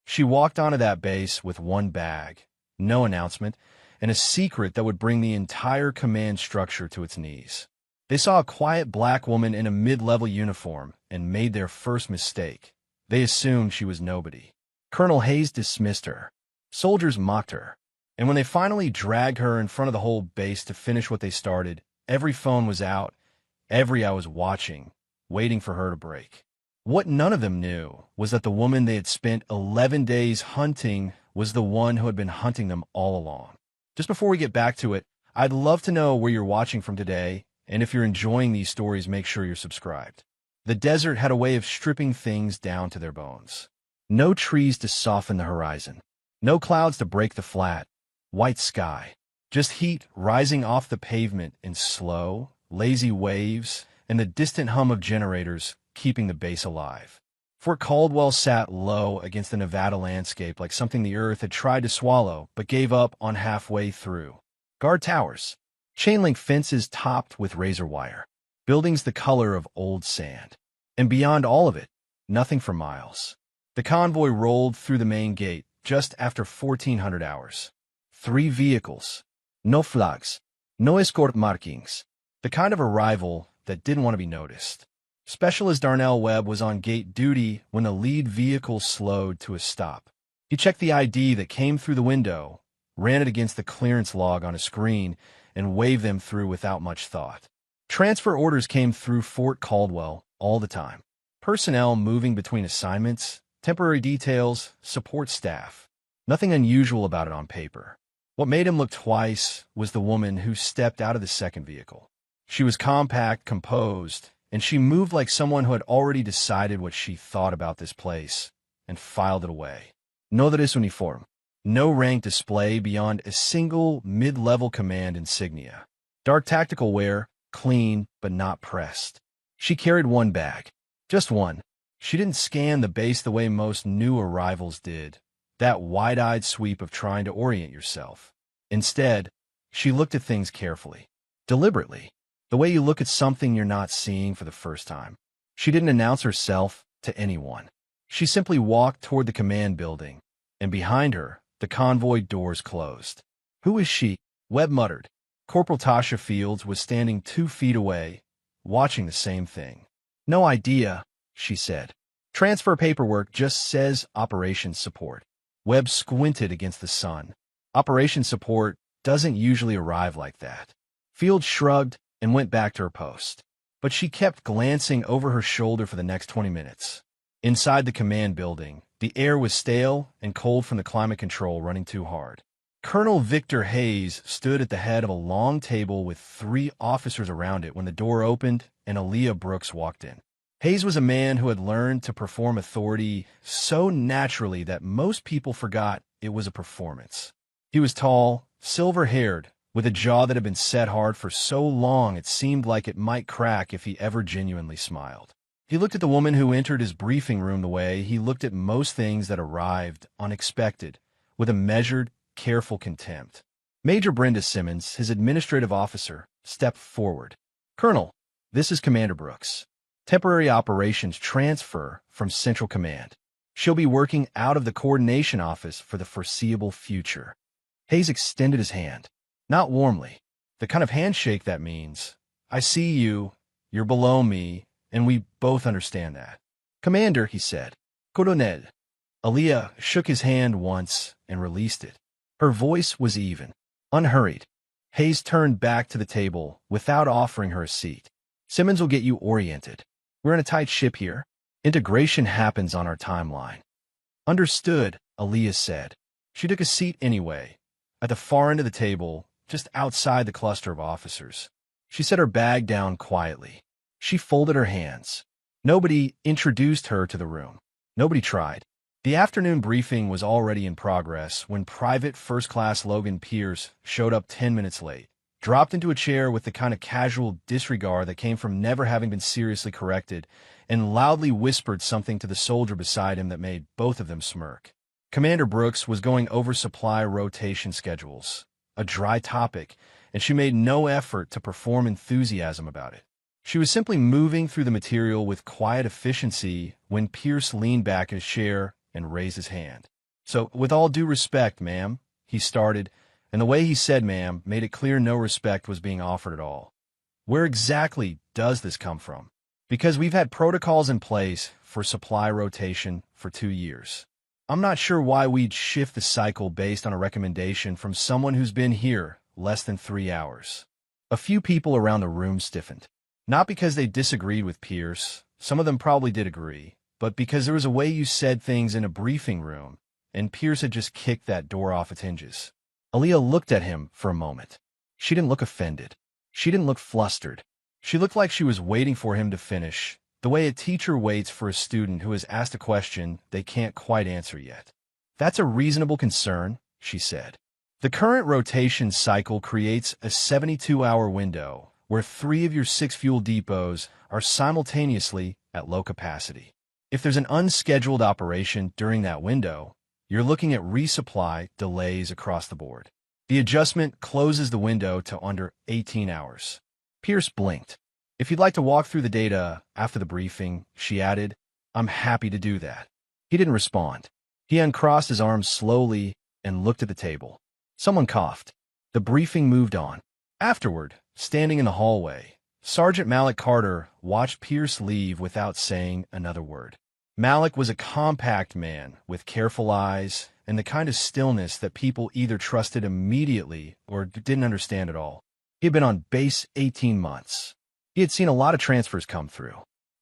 She walked onto that base with one bag, no announcement, and a secret that would bring the entire command structure to its knees. They saw a quiet black woman in a mid-level uniform and made their first mistake. They assumed she was nobody. Colonel Hayes dismissed her. Soldiers mocked her. And when they finally dragged her in front of the whole base to finish what they started, every phone was out, every eye was watching, waiting for her to break. What none of them knew was that the woman they had spent 11 days hunting was the one who had been hunting them all along. Just before we get back to it, I'd love to know where you're watching from today, and if you're enjoying these stories, make sure you're subscribed. The desert had a way of stripping things down to their bones. No trees to soften the horizon. No clouds to break the flat, white sky. Just heat rising off the pavement in slow, lazy waves and the distant hum of generators keeping the base alive. Fort Caldwell sat low against the Nevada landscape like something the earth had tried to swallow but gave up on halfway through. Guard towers, chain-link fences topped with razor wire, buildings the color of old sand. And beyond all of it, nothing for miles. The convoy rolled through the main gate just after 1,400 hours. 3 vehicles. No flags. No escort markings. The kind of arrival that didn't want to be noticed. Specialist Darnell Webb was on gate duty when the lead vehicle slowed to a stop. He checked the ID that came through the window, ran it against the clearance log on a screen, and waved them through without much thought. Transfer orders came through Fort Caldwell all the time. Personnel moving between assignments, temporary details, support staff. Nothing unusual about it on paper. What made him look twice was the woman who stepped out of the second vehicle. She was compact, composed, and she moved like someone who had already decided what she thought about this place and filed it away. No dress uniform. No rank display beyond a single mid-level command insignia. Dark tactical wear, clean but not pressed. She carried one bag. Just one. She didn't scan the base the way most new arrivals did, that wide-eyed sweep of trying to orient yourself. Instead, she looked at things carefully, deliberately, the way you look at something you're not seeing for the first time. She didn't announce herself to anyone. She simply walked toward the command building, and behind her, the convoy doors closed. "Who is she?" Webb muttered. Corporal Tasha Fields was standing 2 feet away, watching the same thing. "No idea," she said. "Transfer paperwork just says operations support." Webb squinted against the sun. Operations support doesn't usually arrive like that. Fields shrugged and went back to her post. But she kept glancing over her shoulder for the next 20 minutes. Inside the command building, the air was stale and cold from the climate control running too hard. Colonel Victor Hayes stood at the head of a long table with 3 officers around it when the door opened and Aaliyah Brooks walked in. Hayes was a man who had learned to perform authority so naturally that most people forgot it was a performance. He was tall, silver-haired, with a jaw that had been set hard for so long it seemed like it might crack if he ever genuinely smiled. He looked at the woman who entered his briefing room the way he looked at most things that arrived unexpected, with a measured, careful contempt. Major Brenda Simmons, his administrative officer, stepped forward. "Colonel, this is Commander Brooks. Temporary operations transfer from Central Command. She'll be working out of the coordination office for the foreseeable future." Hayes extended his hand. Not warmly. The kind of handshake that means, "I see you, you're below me, and we both understand that." "Commander," he said. "Colonel." Aaliyah shook his hand once and released it. Her voice was even, unhurried. Hayes turned back to the table without offering her a seat. "Simmons will get you oriented. We're in a tight ship here. Integration happens on our timeline." "Understood," Aaliyah said. She took a seat anyway, at the far end of the table, just outside the cluster of officers. She set her bag down quietly. She folded her hands. Nobody introduced her to the room. Nobody tried. The afternoon briefing was already in progress when Private First Class Logan Pierce showed up 10 minutes late, dropped into a chair with the kind of casual disregard that came from never having been seriously corrected, and loudly whispered something to the soldier beside him that made both of them smirk. Commander Brooks was going over supply rotation schedules, a dry topic, and she made no effort to perform enthusiasm about it. She was simply moving through the material with quiet efficiency when Pierce leaned back in his chair and raised his hand. So, with all due respect, ma'am, he started, and the way he said ma'am made it clear no respect was being offered at all. Where exactly does this come from? Because we've had protocols in place for supply rotation for 2 years. I'm not sure why we'd shift the cycle based on a recommendation from someone who's been here less than 3 hours. A few people around the room stiffened. Not because they disagreed with Pierce, some of them probably did agree, but because there was a way you said things in a briefing room, and Pierce had just kicked that door off its hinges. Aaliyah looked at him for a moment. She didn't look offended. She didn't look flustered. She looked like she was waiting for him to finish, the way a teacher waits for a student who has asked a question they can't quite answer yet. That's a reasonable concern, she said. The current rotation cycle creates a 72-hour window where 3 of your 6 fuel depots are simultaneously at low capacity. If there's an unscheduled operation during that window, you're looking at resupply delays across the board. The adjustment closes the window to under 18 hours. Pierce blinked. If you'd like to walk through the data after the briefing, she added, I'm happy to do that. He didn't respond. He uncrossed his arms slowly and looked at the table. Someone coughed. The briefing moved on. Afterward, standing in the hallway, Sergeant Malik Carter watched Pierce leave without saying another word. Malik was a compact man with careful eyes and the kind of stillness that people either trusted immediately or didn't understand at all. He had been on base 18 months. He had seen a lot of transfers come through.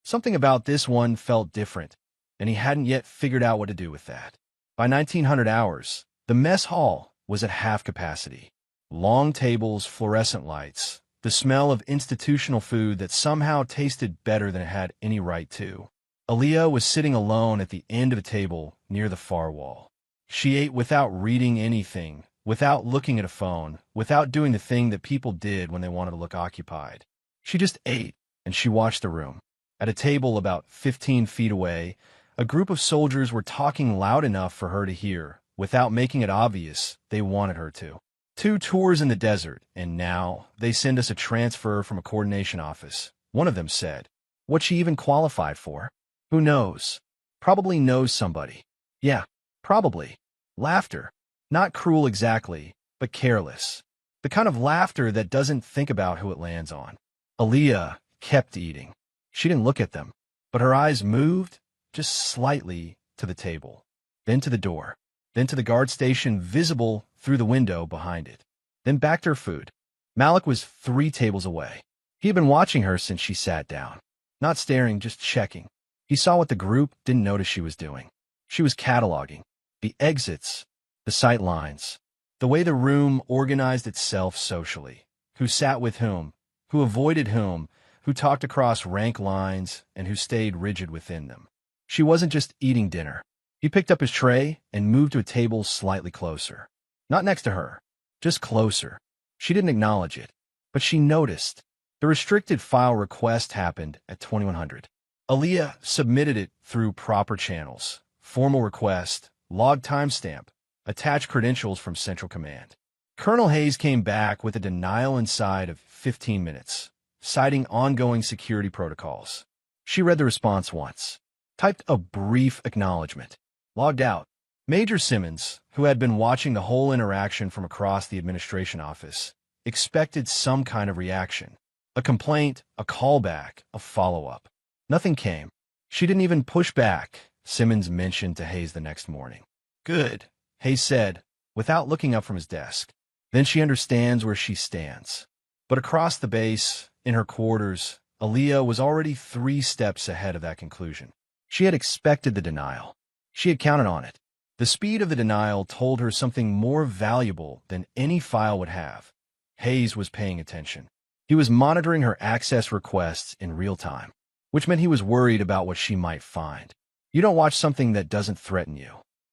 Something about this one felt different, and he hadn't yet figured out what to do with that. By 1900 hours, the mess hall was at half capacity. Long tables, fluorescent lights, the smell of institutional food that somehow tasted better than it had any right to. Aaliyah was sitting alone at the end of a table near the far wall. She ate without reading anything, without looking at a phone, without doing the thing that people did when they wanted to look occupied. She just ate, and she watched the room. At a table about 15 feet away, a group of soldiers were talking loud enough for her to hear, without making it obvious they wanted her to. 2 tours in the desert, and now they send us a transfer from a coordination office, one of them said. What she even qualified for? Who knows? Probably knows somebody. Yeah, probably. Laughter. Not cruel exactly, but careless. The kind of laughter that doesn't think about who it lands on. Aaliyah kept eating. She didn't look at them, but her eyes moved just slightly to the table, then to the door, then to the guard station visible through the window behind it, then back to her food. Malik was 3 tables away. He had been watching her since she sat down. Not staring, just checking. He saw what the group didn't notice she was doing. She was cataloging the exits, the sight lines, the way the room organized itself socially, who sat with whom, who avoided whom, who talked across rank lines, and who stayed rigid within them. She wasn't just eating dinner. He picked up his tray and moved to a table slightly closer. Not next to her, just closer. She didn't acknowledge it, but she noticed. The restricted file request happened at 2100. Aaliyah submitted it through proper channels. Formal request, log timestamp, attached credentials from Central Command. Colonel Hayes came back with a denial inside of 15 minutes, citing ongoing security protocols. She read the response once, typed a brief acknowledgement, logged out. Major Simmons, who had been watching the whole interaction from across the administration office, expected some kind of reaction. A complaint, a callback, a follow-up. Nothing came. She didn't even push back, Simmons mentioned to Hayes the next morning. Good, Hayes said, without looking up from his desk. Then she understands where she stands. But across the base, in her quarters, Aaliyah was already 3 steps ahead of that conclusion. She had expected the denial. She had counted on it. The speed of the denial told her something more valuable than any file would have. Hayes was paying attention. He was monitoring her access requests in real time, which meant he was worried about what she might find. You don't watch something that doesn't threaten you.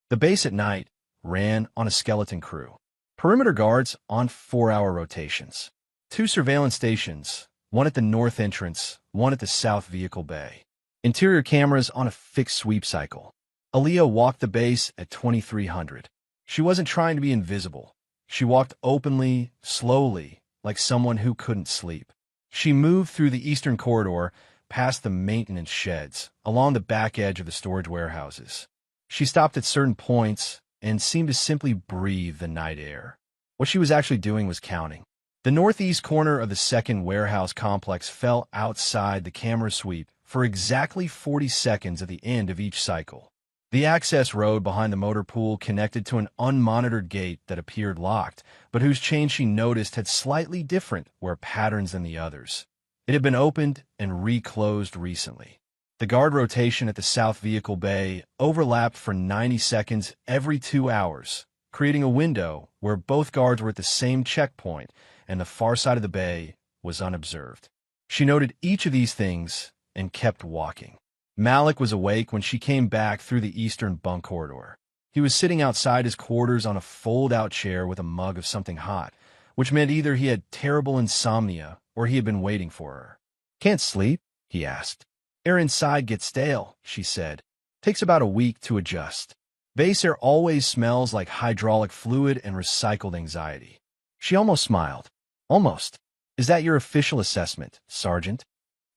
The base at night ran on a skeleton crew. Perimeter guards on 4-hour rotations. 2 surveillance stations, one at the north entrance, one at the south vehicle bay. Interior cameras on a fixed sweep cycle. Aaliyah walked the base at 2300. She wasn't trying to be invisible. She walked openly, slowly, like someone who couldn't sleep. She moved through the eastern corridor, past the maintenance sheds, along the back edge of the storage warehouses. She stopped at certain points and seemed to simply breathe the night air. What she was actually doing was counting. The northeast corner of the second warehouse complex fell outside the camera sweep for exactly 40 seconds at the end of each cycle. The access road behind the motor pool connected to an unmonitored gate that appeared locked, but whose chain she noticed had slightly different wear patterns than the others. It had been opened and reclosed recently. The guard rotation at the south vehicle bay overlapped for 90 seconds every 2 hours, creating a window where both guards were at the same checkpoint and the far side of the bay was unobserved. She noted each of these things and kept walking. Malik was awake when she came back through the eastern bunk corridor. He was sitting outside his quarters on a fold-out chair with a mug of something hot, which meant either he had terrible insomnia or he had been waiting for her. "Can't sleep?" he asked. "Air inside gets stale," she said. "Takes about a week to adjust. Base air always smells like hydraulic fluid and recycled anxiety." She almost smiled. "Almost. Is that your official assessment, Sergeant?"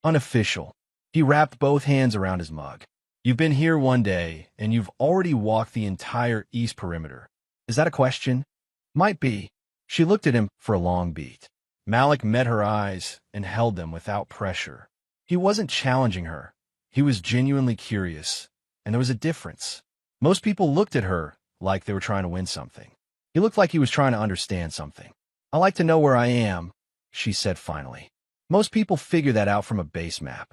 "Unofficial." He wrapped both hands around his mug. "You've been here 1 day, and you've already walked the entire east perimeter. Is that a question?" "Might be." She looked at him for a long beat. Malik met her eyes and held them without pressure. He wasn't challenging her. He was genuinely curious, and there was a difference. Most people looked at her like they were trying to win something. He looked like he was trying to understand something. "I like to know where I am," she said finally. "Most people figure that out from a base map.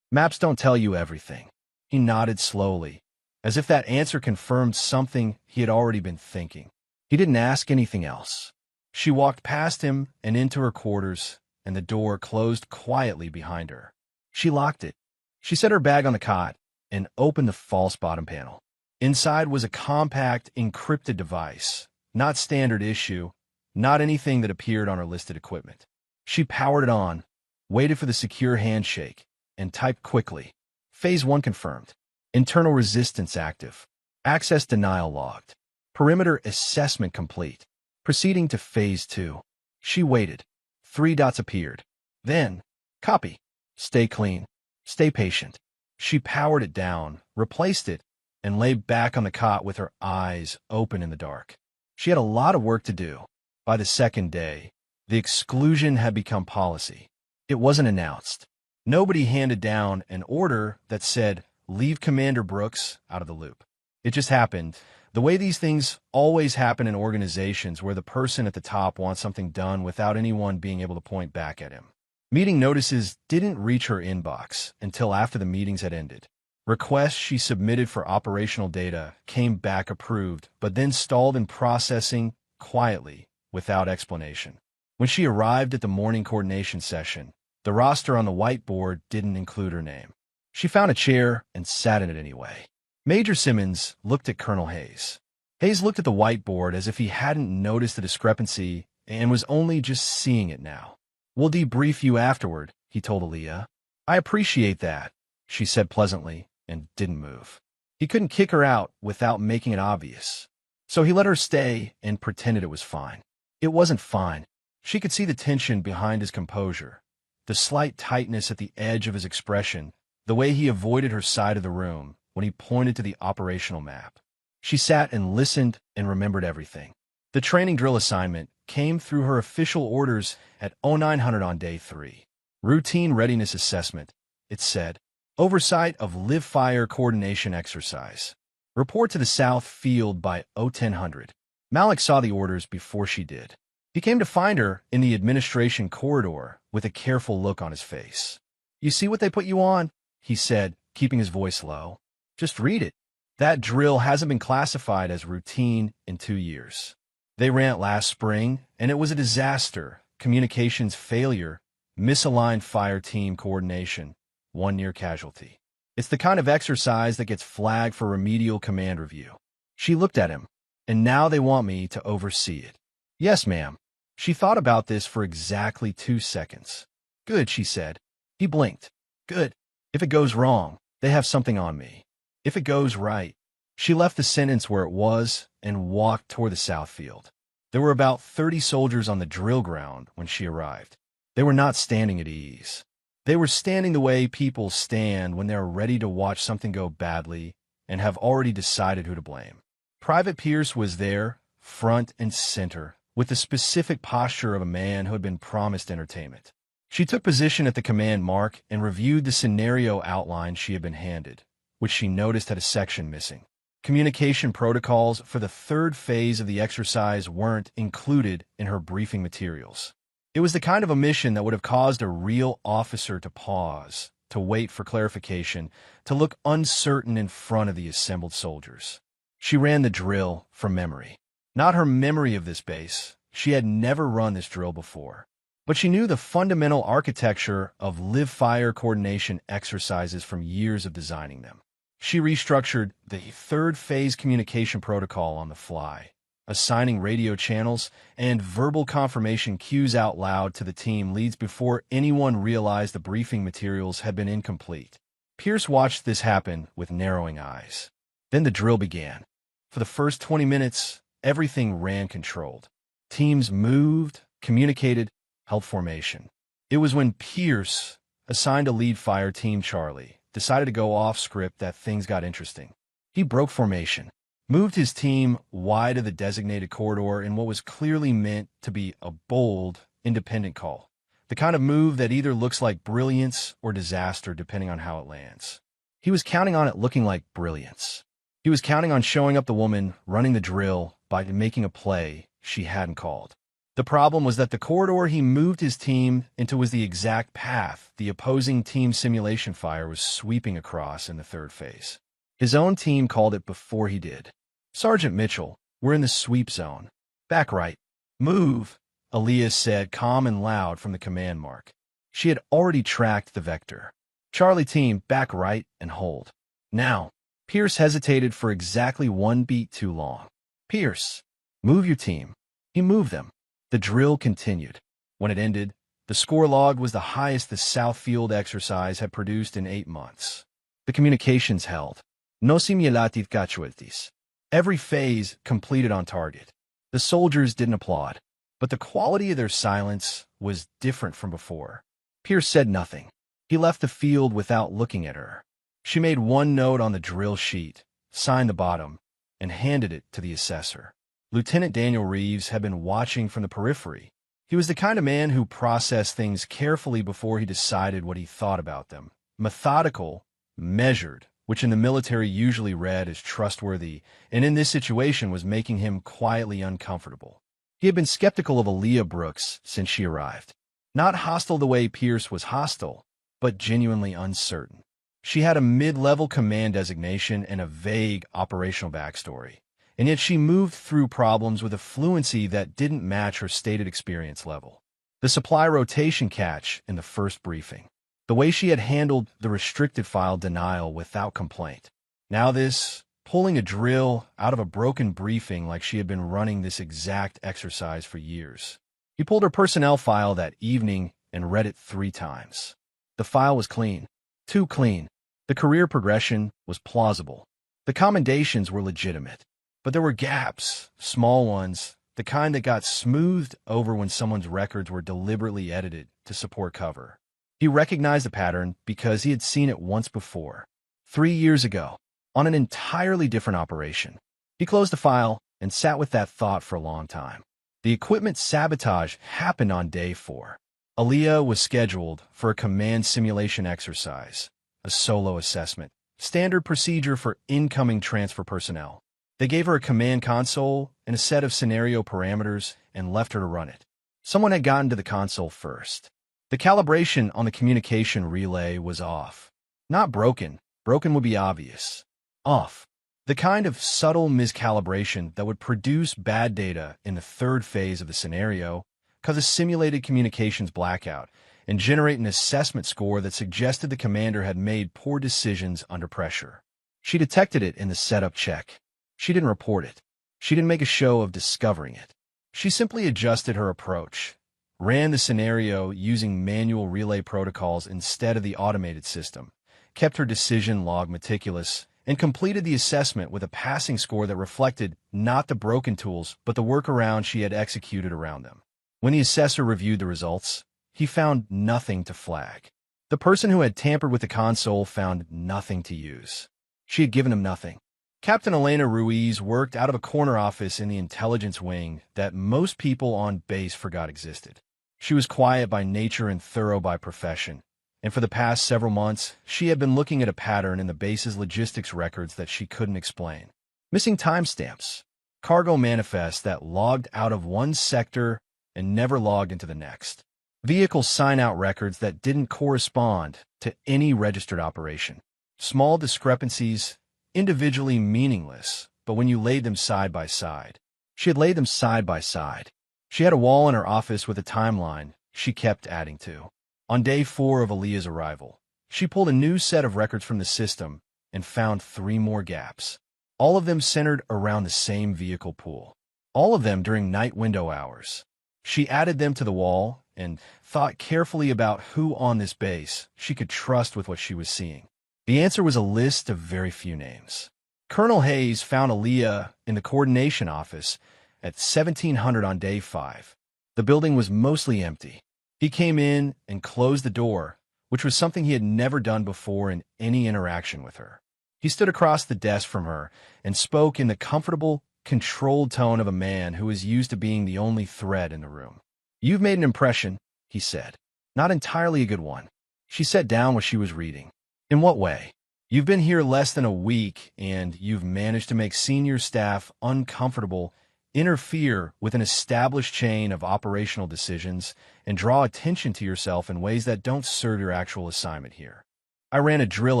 Maps don't tell you everything." He nodded slowly, as if that answer confirmed something he had already been thinking. He didn't ask anything else. She walked past him and into her quarters, and the door closed quietly behind her. She locked it. She set her bag on the cot and opened the false bottom panel. Inside was a compact, encrypted device, not standard issue, not anything that appeared on her listed equipment. She powered it on, waited for the secure handshake, and typed quickly. Phase 1 confirmed. Internal resistance active. Access denial logged. Perimeter assessment complete. Proceeding to Phase 2. She waited. 3 dots appeared. Then, copy. Stay clean. Stay patient. She powered it down, replaced it, and lay back on the cot with her eyes open in the dark. She had a lot of work to do. By the second day, the exclusion had become policy. It wasn't announced. Nobody handed down an order that said, "Leave Commander Brooks out of the loop." It just happened, the way these things always happen in organizations where the person at the top wants something done without anyone being able to point back at him. Meeting notices didn't reach her inbox until after the meetings had ended. Requests she submitted for operational data came back approved, but then stalled in processing quietly, without explanation. When she arrived at the morning coordination session, the roster on the whiteboard didn't include her name. She found a chair and sat in it anyway. Major Simmons looked at Colonel Hayes. Hayes looked at the whiteboard as if he hadn't noticed the discrepancy and was only just seeing it now. "We'll debrief you afterward," he told Aaliyah. "I appreciate that," she said pleasantly, and didn't move. He couldn't kick her out without making it obvious. So he let her stay and pretended it was fine. It wasn't fine. She could see the tension behind his composure, the slight tightness at the edge of his expression, the way he avoided her side of the room when he pointed to the operational map. She sat and listened and remembered everything. The training drill assignment came through her official orders at 0900 on day 3. Routine readiness assessment, it said. Oversight of live-fire coordination exercise. Report to the south field by 0100. Malik saw the orders before she did. He came to find her in the administration corridor with a careful look on his face. "You see what they put you on?" he said, keeping his voice low. "Just read it. That drill hasn't been classified as routine in 2 years. They ran it last spring, and it was a disaster, communications failure, misaligned fire team coordination, 1 near casualty. It's the kind of exercise that gets flagged for remedial command review." She looked at him, "And now they want me to oversee it." "Yes, ma'am." She thought about this for exactly 2 seconds. "Good," she said. He blinked. "Good. If it goes wrong, they have something on me. If it goes right." She left the sentence where it was and walked toward the south field. There were about 30 soldiers on the drill ground when she arrived. They were not standing at ease. They were standing the way people stand when they are ready to watch something go badly and have already decided who to blame. Private Pierce was there, front and center, with the specific posture of a man who had been promised entertainment. She took position at the command mark and reviewed the scenario outline she had been handed, which she noticed had a section missing. Communication protocols for the third phase of the exercise weren't included in her briefing materials. It was the kind of omission that would have caused a real officer to pause, to wait for clarification, to look uncertain in front of the assembled soldiers. She ran the drill from memory. Not her memory of this base. She had never run this drill before. But she knew the fundamental architecture of live-fire coordination exercises from years of designing them. She restructured the third-phase communication protocol on the fly, assigning radio channels and verbal confirmation cues out loud to the team leads before anyone realized the briefing materials had been incomplete. Pierce watched this happen with narrowing eyes. Then the drill began. For the first 20 minutes, everything ran controlled. Teams moved, communicated, held formation. It was when Pierce, assigned to lead fire Team Charlie, decided to go off script that things got interesting. He broke formation, moved his team wide of the designated corridor in what was clearly meant to be a bold, independent call. The kind of move that either looks like brilliance or disaster depending on how it lands. He was counting on it looking like brilliance. He was counting on showing up the woman running the drill by making a play she hadn't called. The problem was that the corridor he moved his team into was the exact path the opposing team simulation fire was sweeping across in the third phase. His own team called it before he did. Sergeant Mitchell, we're in the sweep zone. Back right. Move, Aaliyah said calm and loud from the command mark. She had already tracked the vector. Charlie team, back right and hold. Now. Pierce hesitated for exactly one beat too long. Pierce, move your team. He moved them. The drill continued. When it ended, the score log was the highest the South Field exercise had produced in 8 months. The communications held. No simulative casualties. Every phase completed on target. The soldiers didn't applaud, but the quality of their silence was different from before. Pierce said nothing. He left the field without looking at her. She made one note on the drill sheet, signed the bottom, and handed it to the assessor. Lieutenant Daniel Reeves had been watching from the periphery. He was the kind of man who processed things carefully before he decided what he thought about them. Methodical, measured, which in the military usually read as trustworthy, and in this situation was making him quietly uncomfortable. He had been skeptical of Aaliyah Brooks since she arrived. Not hostile the way Pierce was hostile, but genuinely uncertain. She had a mid-level command designation and a vague operational backstory. And yet she moved through problems with a fluency that didn't match her stated experience level. The supply rotation catch in the first briefing. The way she had handled the restricted file denial without complaint. Now this, pulling a drill out of a broken briefing like she had been running this exact exercise for years. He pulled her personnel file that evening and read it 3 times. The file was clean. Too clean. The career progression was plausible. The commendations were legitimate. But there were gaps, small ones, the kind that got smoothed over when someone's records were deliberately edited to support cover. He recognized the pattern because he had seen it once before, 3 years ago, on an entirely different operation. He closed the file and sat with that thought for a long time. The equipment sabotage happened on day 4. Aaliyah was scheduled for a command simulation exercise, a solo assessment, standard procedure for incoming transfer personnel. They gave her a command console and a set of scenario parameters and left her to run it. Someone had gotten to the console first. The calibration on the communication relay was off. Not broken. Broken would be obvious. Off. The kind of subtle miscalibration that would produce bad data in the third phase of the scenario, cause a simulated communications blackout, and generate an assessment score that suggested the commander had made poor decisions under pressure. She detected it in the setup check. She didn't report it. She didn't make a show of discovering it. She simply adjusted her approach, ran the scenario using manual relay protocols instead of the automated system, kept her decision log meticulous, and completed the assessment with a passing score that reflected not the broken tools, but the workaround she had executed around them. When the assessor reviewed the results, he found nothing to flag. The person who had tampered with the console found nothing to use. She had given him nothing. Captain Elena Ruiz worked out of a corner office in the intelligence wing that most people on base forgot existed. She was quiet by nature and thorough by profession, and for the past several months, she had been looking at a pattern in the base's logistics records that she couldn't explain. Missing timestamps, cargo manifests that logged out of one sector and never logged into the next, vehicle sign-out records that didn't correspond to any registered operation. Small discrepancies, individually meaningless, but when you laid them side by side. She had laid them side by side. She had a wall in her office with a timeline she kept adding to. On day 4 of Aaliyah's arrival, she pulled a new set of records from the system and found 3 more gaps. All of them centered around the same vehicle pool. All of them during night window hours. She added them to the wall and thought carefully about who on this base she could trust with what she was seeing. The answer was a list of very few names. Colonel Hayes found Aaliyah in the coordination office at 1700 on day 5. The building was mostly empty. He came in and closed the door, which was something he had never done before in any interaction with her. He stood across the desk from her and spoke in the comfortable, controlled tone of a man who is used to being the only threat in the room. "You've made an impression," he said. "Not entirely a good one." She sat down what she was reading. "In what way?" "You've been here less than a week, and you've managed to make senior staff uncomfortable, interfere with an established chain of operational decisions, and draw attention to yourself in ways that don't serve your actual assignment here. I ran a drill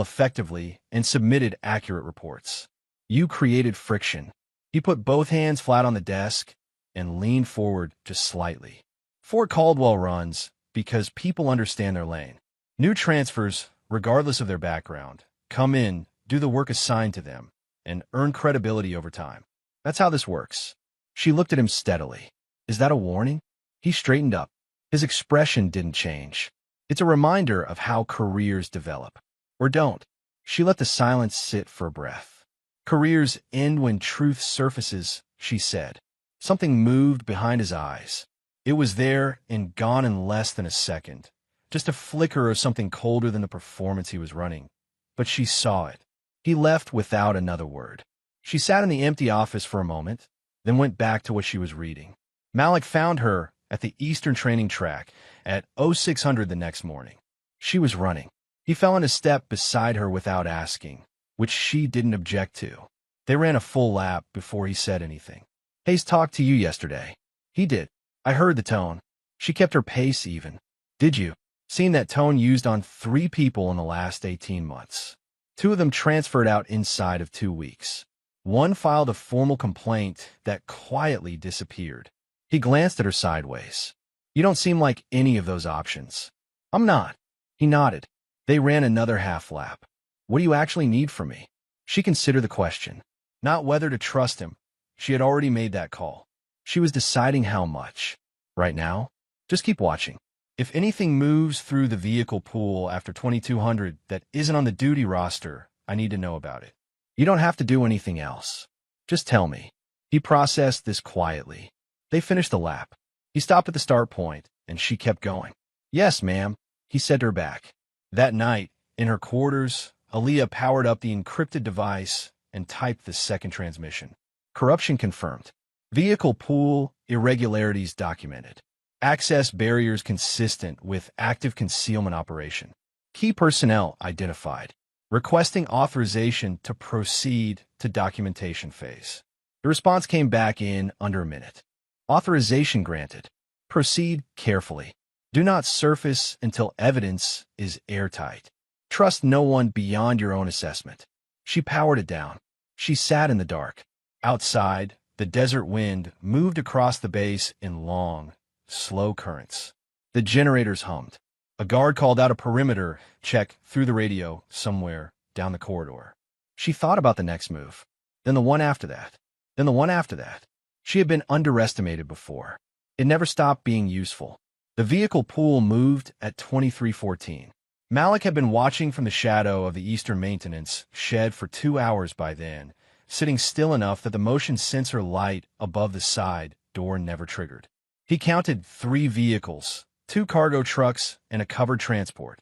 effectively and submitted accurate reports. You created friction." He put both hands flat on the desk and leaned forward just slightly. "Fort Caldwell runs because people understand their lane. New transfers, regardless of their background, come in, do the work assigned to them, and earn credibility over time. That's how this works." She looked at him steadily. "Is that a warning?" He straightened up. His expression didn't change. "It's a reminder of how careers develop. Or don't." She let the silence sit for a breath. "Careers end when truth surfaces," she said. Something moved behind his eyes. It was there and gone in less than a second. Just a flicker of something colder than the performance he was running. But she saw it. He left without another word. She sat in the empty office for a moment, then went back to what she was reading. Malik found her at the Eastern training track at 0600 the next morning. She was running. He fell into step beside her without asking, which she didn't object to. They ran a full lap before he said anything. "Hayes talked to you yesterday." He did. "I heard the tone." She kept her pace even. "Did you?" "Seen that tone used on 3 people in the last 18 months. 2 of them transferred out inside of 2 weeks. 1 filed a formal complaint that quietly disappeared." He glanced at her sideways. "You don't seem like any of those options." "I'm not." He nodded. They ran another half lap. "What do you actually need from me?" She considered the question. Not whether to trust him. She had already made that call. She was deciding how much. Right now, just keep watching. If anything moves through the vehicle pool after 2200 that isn't on the duty roster, I need to know about it. You don't have to do anything else. Just tell me. He processed this quietly. They finished the lap. He stopped at the start point, and she kept going. "Yes, ma'am," he said to her back. That night, in her quarters, Aaliyah powered up the encrypted device and typed the second transmission. "Corruption confirmed. Vehicle pool irregularities documented. Access barriers consistent with active concealment operation. Key personnel identified. Requesting authorization to proceed to documentation phase." The response came back in under a minute. "Authorization granted. Proceed carefully. Do not surface until evidence is airtight. Trust no one beyond your own assessment." She powered it down. She sat in the dark. Outside, the desert wind moved across the base in long, slow currents. The generators hummed. A guard called out a perimeter check through the radio somewhere down the corridor. She thought about the next move, then the one after that, then the one after that. She had been underestimated before. It never stopped being useful. The vehicle pool moved at 2314. Malik had been watching from the shadow of the Eastern maintenance shed for 2 hours by then, sitting still enough that the motion sensor light above the side door never triggered. He counted 3 vehicles, 2 cargo trucks, and a covered transport,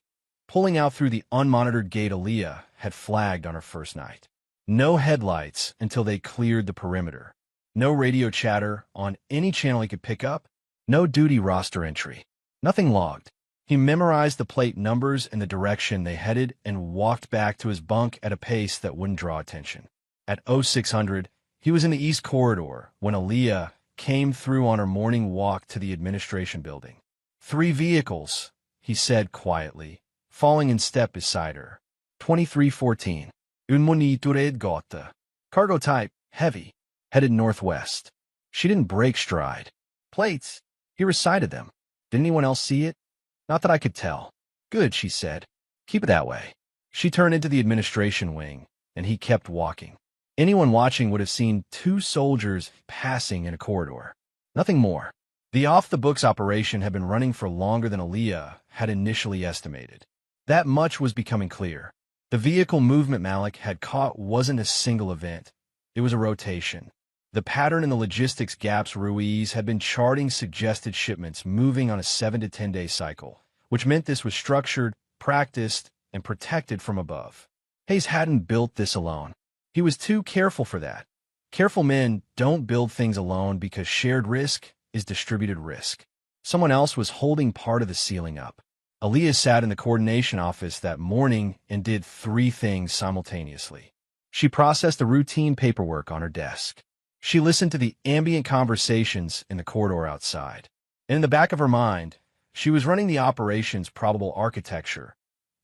pulling out through the unmonitored gate Aaliyah had flagged on her first night. No headlights until they cleared the perimeter. No radio chatter on any channel he could pick up. No duty roster entry. Nothing logged. He memorized the plate numbers and the direction they headed and walked back to his bunk at a pace that wouldn't draw attention. At 0600, he was in the East Corridor when Aaliyah came through on her morning walk to the administration building. 3 vehicles, he said quietly, falling in step beside her. 2314. Un monitored gata. Cargo type, heavy, headed northwest. She didn't break stride. Plates. He recited them. Did anyone else see it? Not that I could tell. Good, she said. Keep it that way. She turned into the administration wing, and he kept walking. Anyone watching would have seen 2 soldiers passing in a corridor. Nothing more. The off-the-books operation had been running for longer than Aaliyah had initially estimated. That much was becoming clear. The vehicle movement Malik had caught wasn't a single event. It was a rotation. The pattern in the logistics gaps Ruiz had been charting suggested shipments moving on a 7 to 10 day cycle, which meant this was structured, practiced, and protected from above. Hayes hadn't built this alone. He was too careful for that. Careful men don't build things alone because shared risk is distributed risk. Someone else was holding part of the ceiling up. Aaliyah sat in the coordination office that morning and did 3 things simultaneously. She processed the routine paperwork on her desk. She listened to the ambient conversations in the corridor outside. And in the back of her mind, she was running the operation's probable architecture.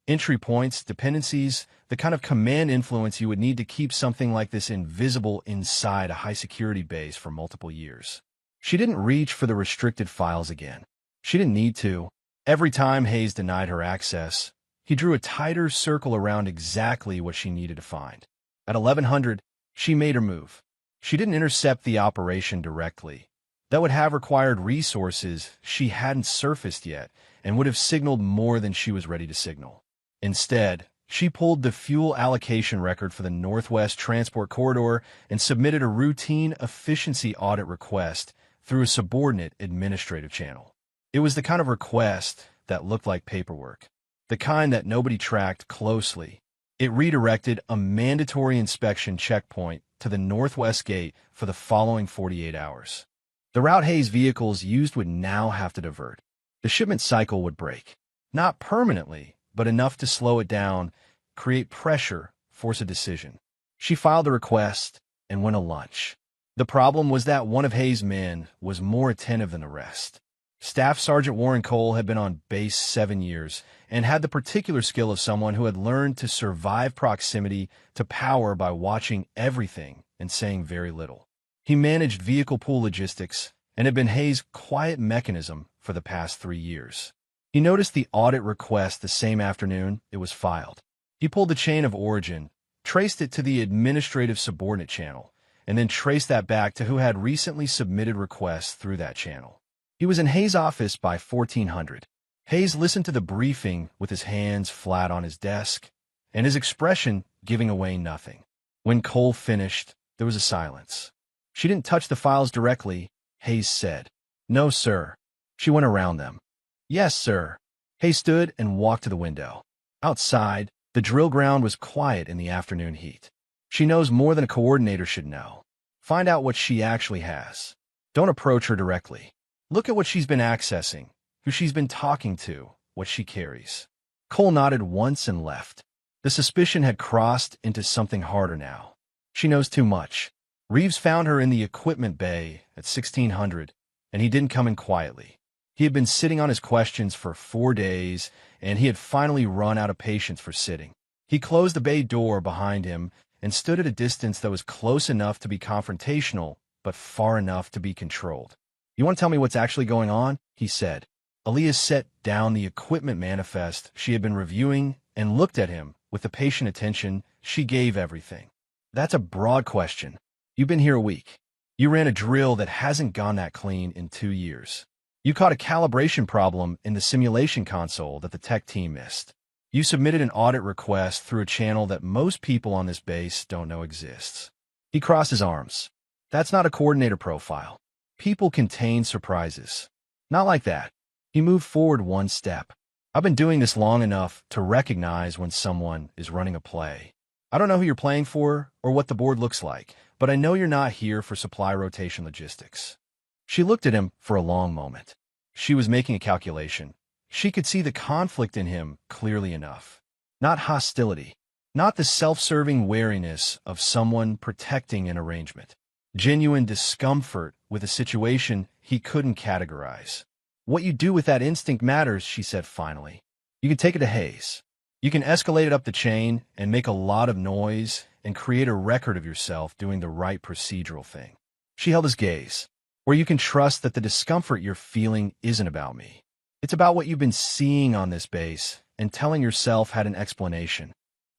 Entry points, dependencies, the kind of command influence you would need to keep something like this invisible inside a high-security base for multiple years. She didn't reach for the restricted files again. She didn't need to. Every time Hayes denied her access, he drew a tighter circle around exactly what she needed to find. At 1100, she made her move. She didn't intercept the operation directly. That would have required resources she hadn't surfaced yet and would have signaled more than she was ready to signal. Instead, she pulled the fuel allocation record for the Northwest Transport Corridor and submitted a routine efficiency audit request through a subordinate administrative channel. It was the kind of request that looked like paperwork, the kind that nobody tracked closely. It redirected a mandatory inspection checkpoint to the Northwest Gate for the following 48 hours. The route Hayes vehicles used would now have to divert. The shipment cycle would break. Not permanently, but enough to slow it down, create pressure, force a decision. She filed a request and went to lunch. The problem was that one of Hayes' men was more attentive than the rest. Staff Sergeant Warren Cole had been on base 7 years and had the particular skill of someone who had learned to survive proximity to power by watching everything and saying very little. He managed vehicle pool logistics and had been Hayes' quiet mechanism for the past 3 years. He noticed the audit request the same afternoon it was filed. He pulled the chain of origin, traced it to the administrative subordinate channel, and then traced that back to who had recently submitted requests through that channel. He was in Hayes' office by 1400. Hayes listened to the briefing with his hands flat on his desk, and his expression giving away nothing. When Cole finished, there was a silence. She didn't touch the files directly, Hayes said. No, sir. She went around them. Yes, sir. Hayes stood and walked to the window. Outside, the drill ground was quiet in the afternoon heat. She knows more than a coordinator should know. Find out what she actually has. Don't approach her directly. Look at what she's been accessing, who she's been talking to, what she carries. Cole nodded once and left. The suspicion had crossed into something harder now. She knows too much. Reeves found her in the equipment bay at 1600, and he didn't come in quietly. He had been sitting on his questions for 4 days, and he had finally run out of patience for sitting. He closed the bay door behind him and stood at a distance that was close enough to be confrontational, but far enough to be controlled. You want to tell me what's actually going on? He said. Aaliyah set down the equipment manifest she had been reviewing and looked at him with the patient attention she gave everything. That's a broad question. You've been here a week. You ran a drill that hasn't gone that clean in 2 years. You caught a calibration problem in the simulation console that the tech team missed. You submitted an audit request through a channel that most people on this base don't know exists. He crossed his arms. That's not a coordinator profile. People contain surprises. Not like that. He moved forward 1 step. I've been doing this long enough to recognize when someone is running a play. I don't know who you're playing for or what the board looks like, but I know you're not here for supply rotation logistics." She looked at him for a long moment. She was making a calculation. She could see the conflict in him clearly enough. Not hostility. Not the self-serving wariness of someone protecting an arrangement. Genuine discomfort with a situation he couldn't categorize. "What you do with that instinct matters," she said finally. "You can take it to Hayes. You can escalate it up the chain and make a lot of noise and create a record of yourself doing the right procedural thing." She held his gaze. "Where you can trust that the discomfort you're feeling isn't about me. It's about what you've been seeing on this base and telling yourself had an explanation."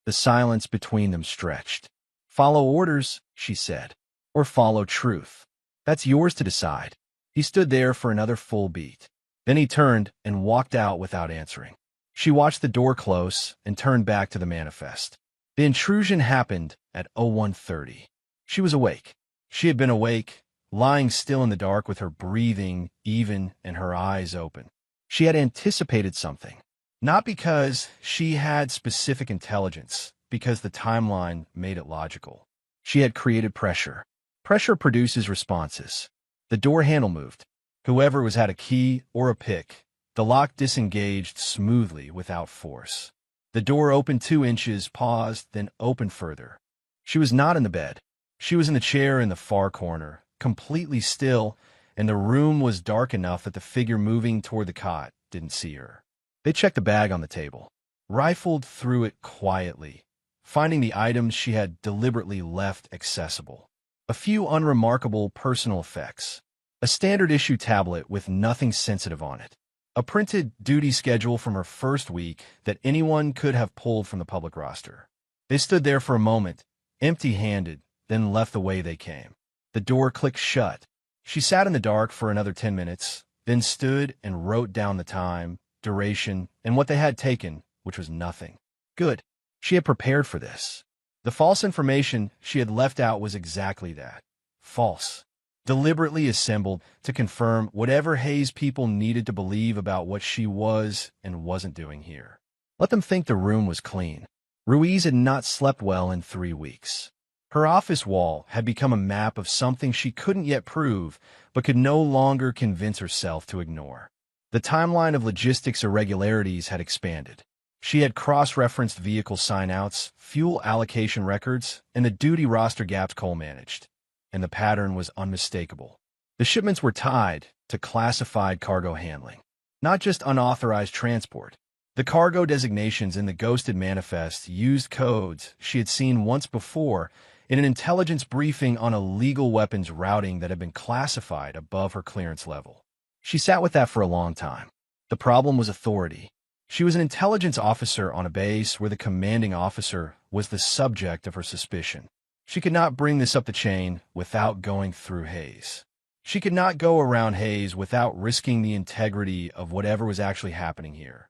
The silence between them stretched. "Follow orders," she said, "or follow truth. That's yours to decide." He stood there for another full beat. Then he turned and walked out without answering. She watched the door close and turned back to the manifest. The intrusion happened at 01:30. She was awake. She had been awake, lying still in the dark with her breathing even and her eyes open. She had anticipated something. Not because she had specific intelligence, because the timeline made it logical. She had created pressure. Pressure produces responses. The door handle moved. Whoever was had a key or a pick. The lock disengaged smoothly without force. The door opened 2 inches, paused, then opened further. She was not in the bed. She was in the chair in the far corner, completely still, and the room was dark enough that the figure moving toward the cot didn't see her. They checked the bag on the table, rifled through it quietly, finding the items she had deliberately left accessible. A few unremarkable personal effects. A standard issue tablet with nothing sensitive on it. A printed duty schedule from her first week that anyone could have pulled from the public roster. They stood there for a moment, empty-handed, then left the way they came. The door clicked shut. She sat in the dark for another 10 minutes, then stood and wrote down the time, duration, and what they had taken, which was nothing. Good. She had prepared for this. The false information she had left out was exactly that. False. Deliberately assembled to confirm whatever Hayes people needed to believe about what she was and wasn't doing here. Let them think the room was clean. Ruiz had not slept well in 3 weeks. Her office wall had become a map of something she couldn't yet prove, but could no longer convince herself to ignore. The timeline of logistics irregularities had expanded. She had cross-referenced vehicle sign-outs, fuel allocation records, and the duty roster gaps Cole managed. And the pattern was unmistakable. The shipments were tied to classified cargo handling, not just unauthorized transport. The cargo designations in the ghosted manifest used codes she had seen once before in an intelligence briefing on illegal weapons routing that had been classified above her clearance level. She sat with that for a long time. The problem was authority. She was an intelligence officer on a base where the commanding officer was the subject of her suspicion. She could not bring this up the chain without going through Hayes. She could not go around Hayes without risking the integrity of whatever was actually happening here.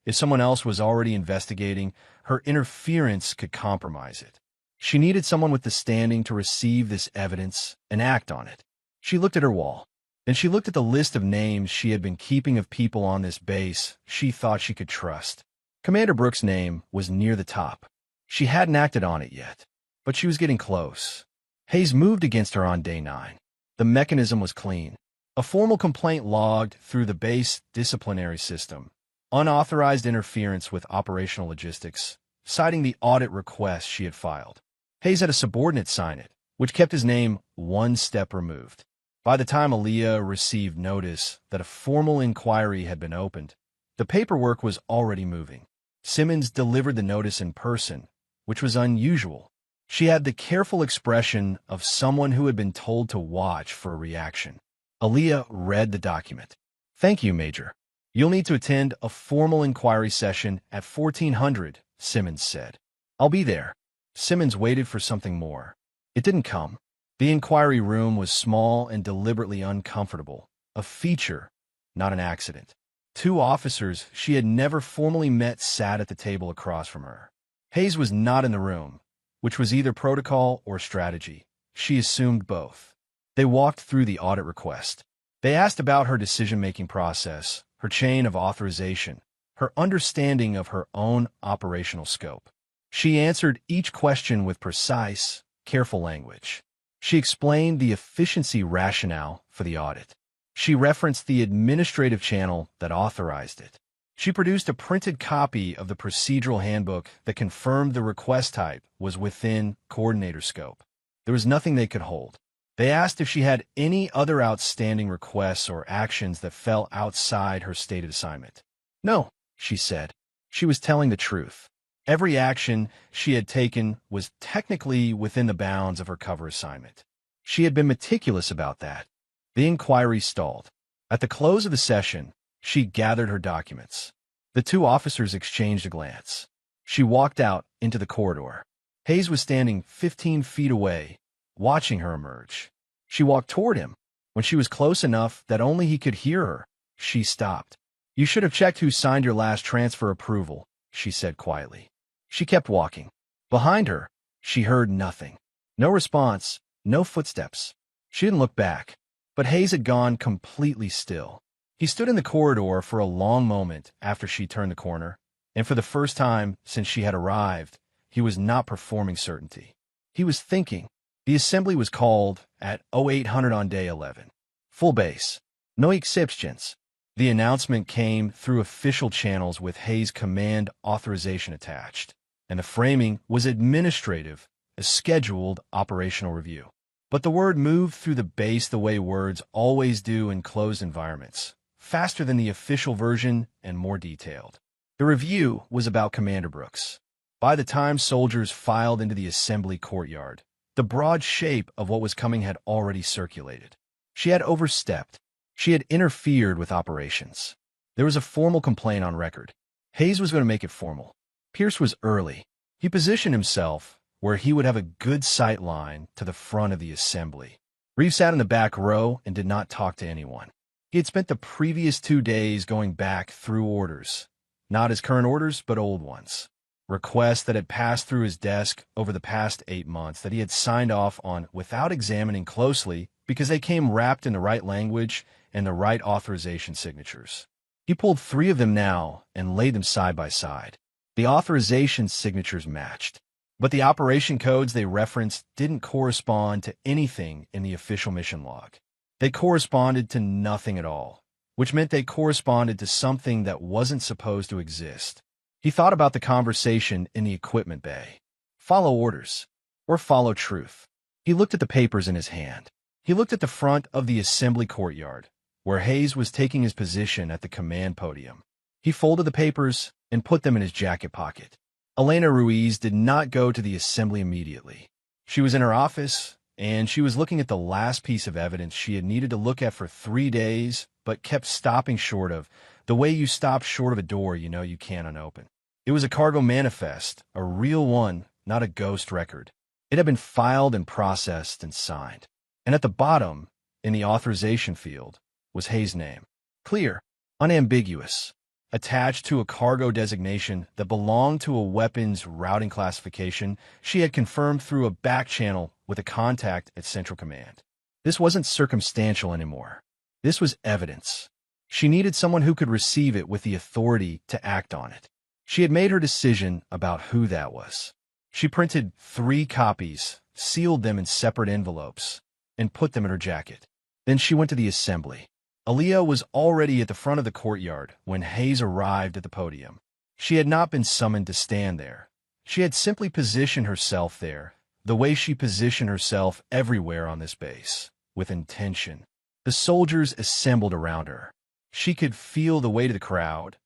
If someone else was already investigating, her interference could compromise it. She needed someone with the standing to receive this evidence and act on it. She looked at her wall. Then she looked at the list of names she had been keeping of people on this base she thought she could trust. Commander Brooks' name was near the top. She hadn't acted on it yet, but she was getting close. Hayes moved against her on day 9. The mechanism was clean. A formal complaint logged through the base disciplinary system. Unauthorized interference with operational logistics, citing the audit request she had filed. Hayes had a subordinate sign it, which kept his name 1 step removed. By the time Aaliyah received notice that a formal inquiry had been opened, the paperwork was already moving. Simmons delivered the notice in person, which was unusual. She had the careful expression of someone who had been told to watch for a reaction. Aaliyah read the document. "Thank you, Major. You'll need to attend a formal inquiry session at 1400, Simmons said. "I'll be there." Simmons waited for something more. It didn't come. The inquiry room was small and deliberately uncomfortable, a feature, not an accident. 2 officers she had never formally met sat at the table across from her. Hayes was not in the room, which was either protocol or strategy. She assumed both. They walked through the audit request. They asked about her decision-making process, her chain of authorization, her understanding of her own operational scope. She answered each question with precise, careful language. She explained the efficiency rationale for the audit. She referenced the administrative channel that authorized it. She produced a printed copy of the procedural handbook that confirmed the request type was within coordinator scope. There was nothing they could hold. They asked if she had any other outstanding requests or actions that fell outside her stated assignment. No, she said. She was telling the truth. Every action she had taken was technically within the bounds of her cover assignment. She had been meticulous about that. The inquiry stalled. At the close of the session, she gathered her documents. The two officers exchanged a glance. She walked out into the corridor. Hayes was standing 15 feet away, watching her emerge. She walked toward him. When she was close enough that only he could hear her, she stopped. "You should have checked who signed your last transfer approval," she said quietly. She kept walking. Behind her, she heard nothing. No response, no footsteps. She didn't look back. But Hayes had gone completely still. He stood in the corridor for a long moment after she turned the corner, and for the first time since she had arrived, he was not performing certainty. He was thinking. The assembly was called at 0800 on day 11. Full base. No exceptions. The announcement came through official channels with Hayes' command authorization attached, and the framing was administrative, a scheduled operational review. But the word moved through the base the way words always do in closed environments, faster than the official version and more detailed. The review was about Commander Brooks. By the time soldiers filed into the assembly courtyard, the broad shape of what was coming had already circulated. She had overstepped. She had interfered with operations. There was a formal complaint on record. Hayes was going to make it formal. Pierce was early. He positioned himself where he would have a good sight line to the front of the assembly. Reeves sat in the back row and did not talk to anyone. He had spent the previous 2 days going back through orders. Not his current orders, but old ones. Requests that had passed through his desk over the past 8 months that he had signed off on without examining closely because they came wrapped in the right language and the right authorization signatures. He pulled 3 of them now and laid them side by side. The authorization signatures matched, but the operation codes they referenced didn't correspond to anything in the official mission log. They corresponded to nothing at all, which meant they corresponded to something that wasn't supposed to exist. He thought about the conversation in the equipment bay. Follow orders, or follow truth. He looked at the papers in his hand. He looked at the front of the assembly courtyard, where Hayes was taking his position at the command podium. He folded the papers and put them in his jacket pocket. Elena Ruiz did not go to the assembly immediately. She was in her office, and she was looking at the last piece of evidence she had needed to look at for 3 days, but kept stopping short of, the way you stop short of a door you know you can't unopen. It was a cargo manifest, a real one, not a ghost record. It had been filed and processed and signed. And at the bottom, in the authorization field, was Hayes' name. Clear, unambiguous, attached to a cargo designation that belonged to a weapons routing classification she had confirmed through a back channel with a contact at Central Command. This wasn't circumstantial anymore. This was evidence. She needed someone who could receive it with the authority to act on it. She had made her decision about who that was. She printed 3 copies, sealed them in separate envelopes, and put them in her jacket. Then she went to the assembly. Aaliyah was already at the front of the courtyard when Hayes arrived at the podium. She had not been summoned to stand there. She had simply positioned herself there, the way she positioned herself everywhere on this base, with intention. The soldiers assembled around her. She could feel the weight of the crowd,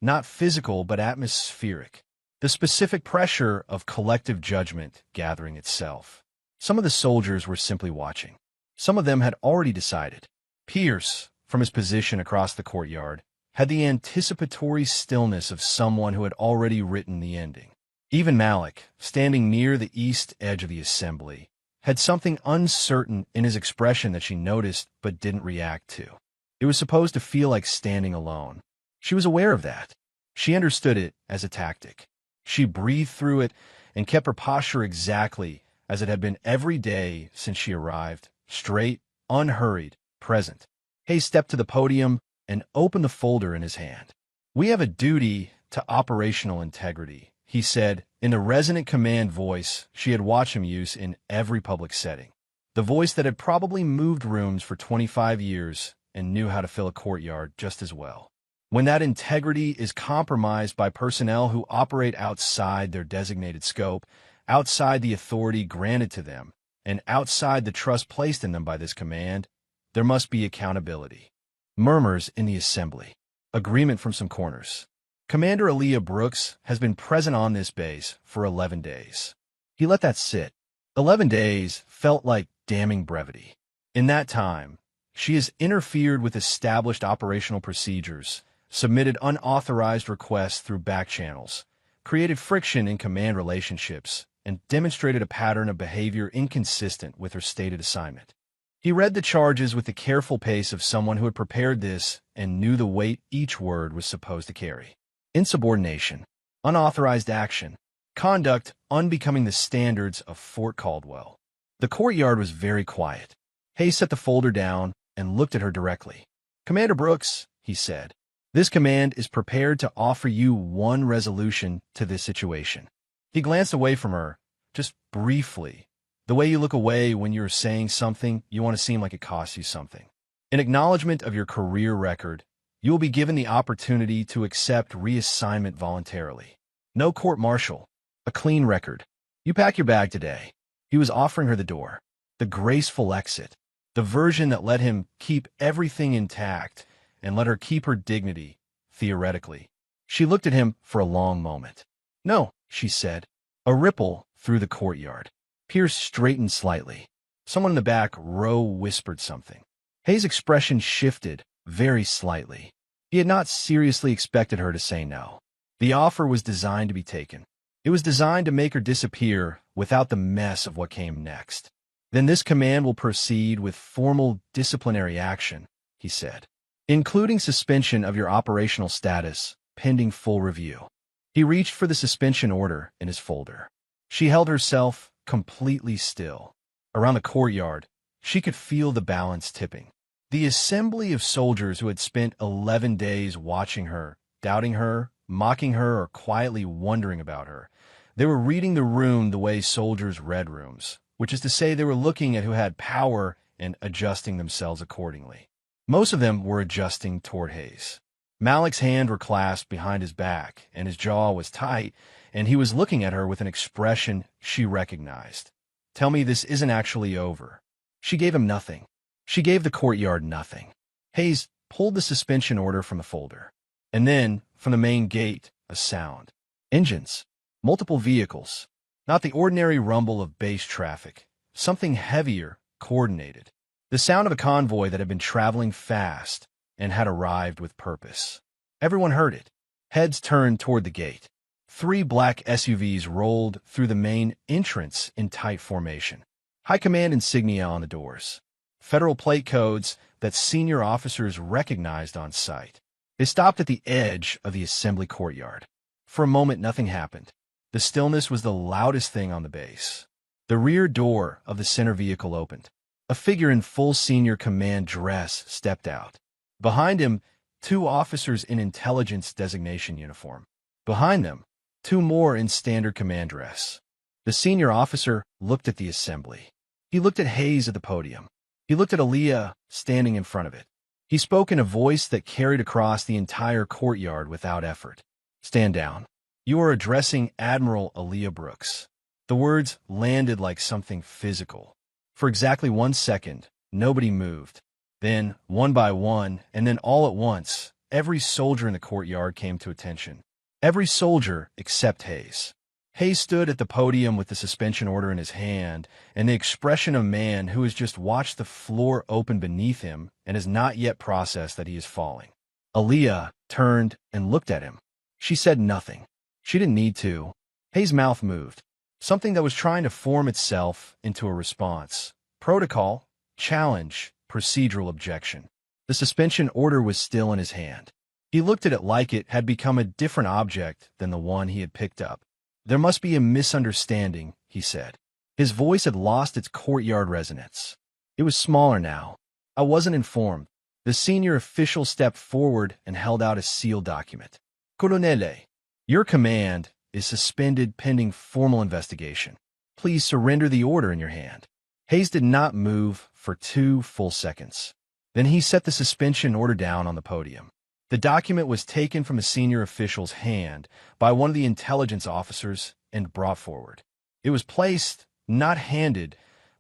not physical but atmospheric, the specific pressure of collective judgment gathering itself. Some of the soldiers were simply watching. Some of them had already decided. Pierce, from his position across the courtyard, had the anticipatory stillness of someone who had already written the ending. Even Malik, standing near the east edge of the assembly, had something uncertain in his expression that she noticed but didn't react to. It was supposed to feel like standing alone. She was aware of that. She understood it as a tactic. She breathed through it and kept her posture exactly as it had been every day since she arrived, straight, unhurried, present. Hayes stepped to the podium and opened the folder in his hand. "We have a duty to operational integrity," he said, in the resonant command voice she had watched him use in every public setting. The voice that had probably moved rooms for 25 years and knew how to fill a courtyard just as well. When that integrity is compromised by personnel who operate outside their designated scope, outside the authority granted to them, and outside the trust placed in them by this command, there must be accountability. Murmurs in the assembly. Agreement from some corners. Commander Aaliyah Brooks has been present on this base for 11 days. He let that sit. 11 days felt like damning brevity. In that time, she has interfered with established operational procedures, submitted unauthorized requests through back channels, created friction in command relationships, and demonstrated a pattern of behavior inconsistent with her stated assignment. He read the charges with the careful pace of someone who had prepared this and knew the weight each word was supposed to carry. Insubordination, unauthorized action, conduct unbecoming the standards of Fort Caldwell. The courtyard was very quiet. Hayes set the folder down and looked at her directly. "Commander Brooks," he said, "this command is prepared to offer you one resolution to this situation." He glanced away from her, just briefly, the way you look away when you're saying something you want to seem like it costs you something. In acknowledgement of your career record, you will be given the opportunity to accept reassignment voluntarily. No court-martial, a clean record. You pack your bag today. He was offering her the door, the graceful exit, the version that let him keep everything intact and let her keep her dignity, theoretically. She looked at him for a long moment. "No," she said. A ripple through the courtyard. Pierce straightened slightly. Someone in the back row whispered something. Hayes' expression shifted very slightly. He had not seriously expected her to say no. The offer was designed to be taken. It was designed to make her disappear without the mess of what came next. "Then this command will proceed with formal disciplinary action," he said, "including suspension of your operational status, pending full review." He reached for the suspension order in his folder. She held herself completely still. Around the courtyard, she could feel the balance tipping. The assembly of soldiers who had spent 11 days watching her, doubting her, mocking her, or quietly wondering about her. They were reading the room the way soldiers read rooms, which is to say they were looking at who had power and adjusting themselves accordingly. Most of them were adjusting toward Hayes. Malik's hands were clasped behind his back, and his jaw was tight, and he was looking at her with an expression she recognized. "Tell me this isn't actually over." She gave him nothing. She gave the courtyard nothing. Hayes pulled the suspension order from the folder. And then, from the main gate, a sound. Engines. Multiple vehicles. Not the ordinary rumble of base traffic. Something heavier, coordinated. The sound of a convoy that had been traveling fast and had arrived with purpose. Everyone heard it. Heads turned toward the gate. 3 black SUVs rolled through the main entrance in tight formation. High command insignia on the doors. Federal plate codes that senior officers recognized on sight. They stopped at the edge of the assembly courtyard. For a moment, nothing happened. The stillness was the loudest thing on the base. The rear door of the center vehicle opened. A figure in full senior command dress stepped out. Behind him, 2 officers in intelligence designation uniform. Behind them, 2 more in standard command dress. The senior officer looked at the assembly. He looked at Hayes at the podium. He looked at Aaliyah standing in front of it. He spoke in a voice that carried across the entire courtyard without effort. "Stand down. You are addressing Admiral Aaliyah Brooks." The words landed like something physical. For exactly 1 second, nobody moved. Then, one by one, and then all at once, every soldier in the courtyard came to attention. Every soldier except Hayes. Hayes stood at the podium with the suspension order in his hand, and the expression of a man who has just watched the floor open beneath him and has not yet processed that he is falling. Aaliyah turned and looked at him. She said nothing. She didn't need to. Hayes' mouth moved. Something that was trying to form itself into a response. Protocol, challenge, procedural objection. The suspension order was still in his hand. He looked at it like it had become a different object than the one he had picked up. "There must be a misunderstanding," he said. His voice had lost its courtyard resonance. It was smaller now. "I wasn't informed." The senior official stepped forward and held out a sealed document. "Colonele, your command, is suspended pending formal investigation. Please surrender the order in your hand." Hayes did not move for 2 full seconds. Then he set the suspension order down on the podium. The document was taken from a senior official's hand by one of the intelligence officers and brought forward. It was placed, not handed,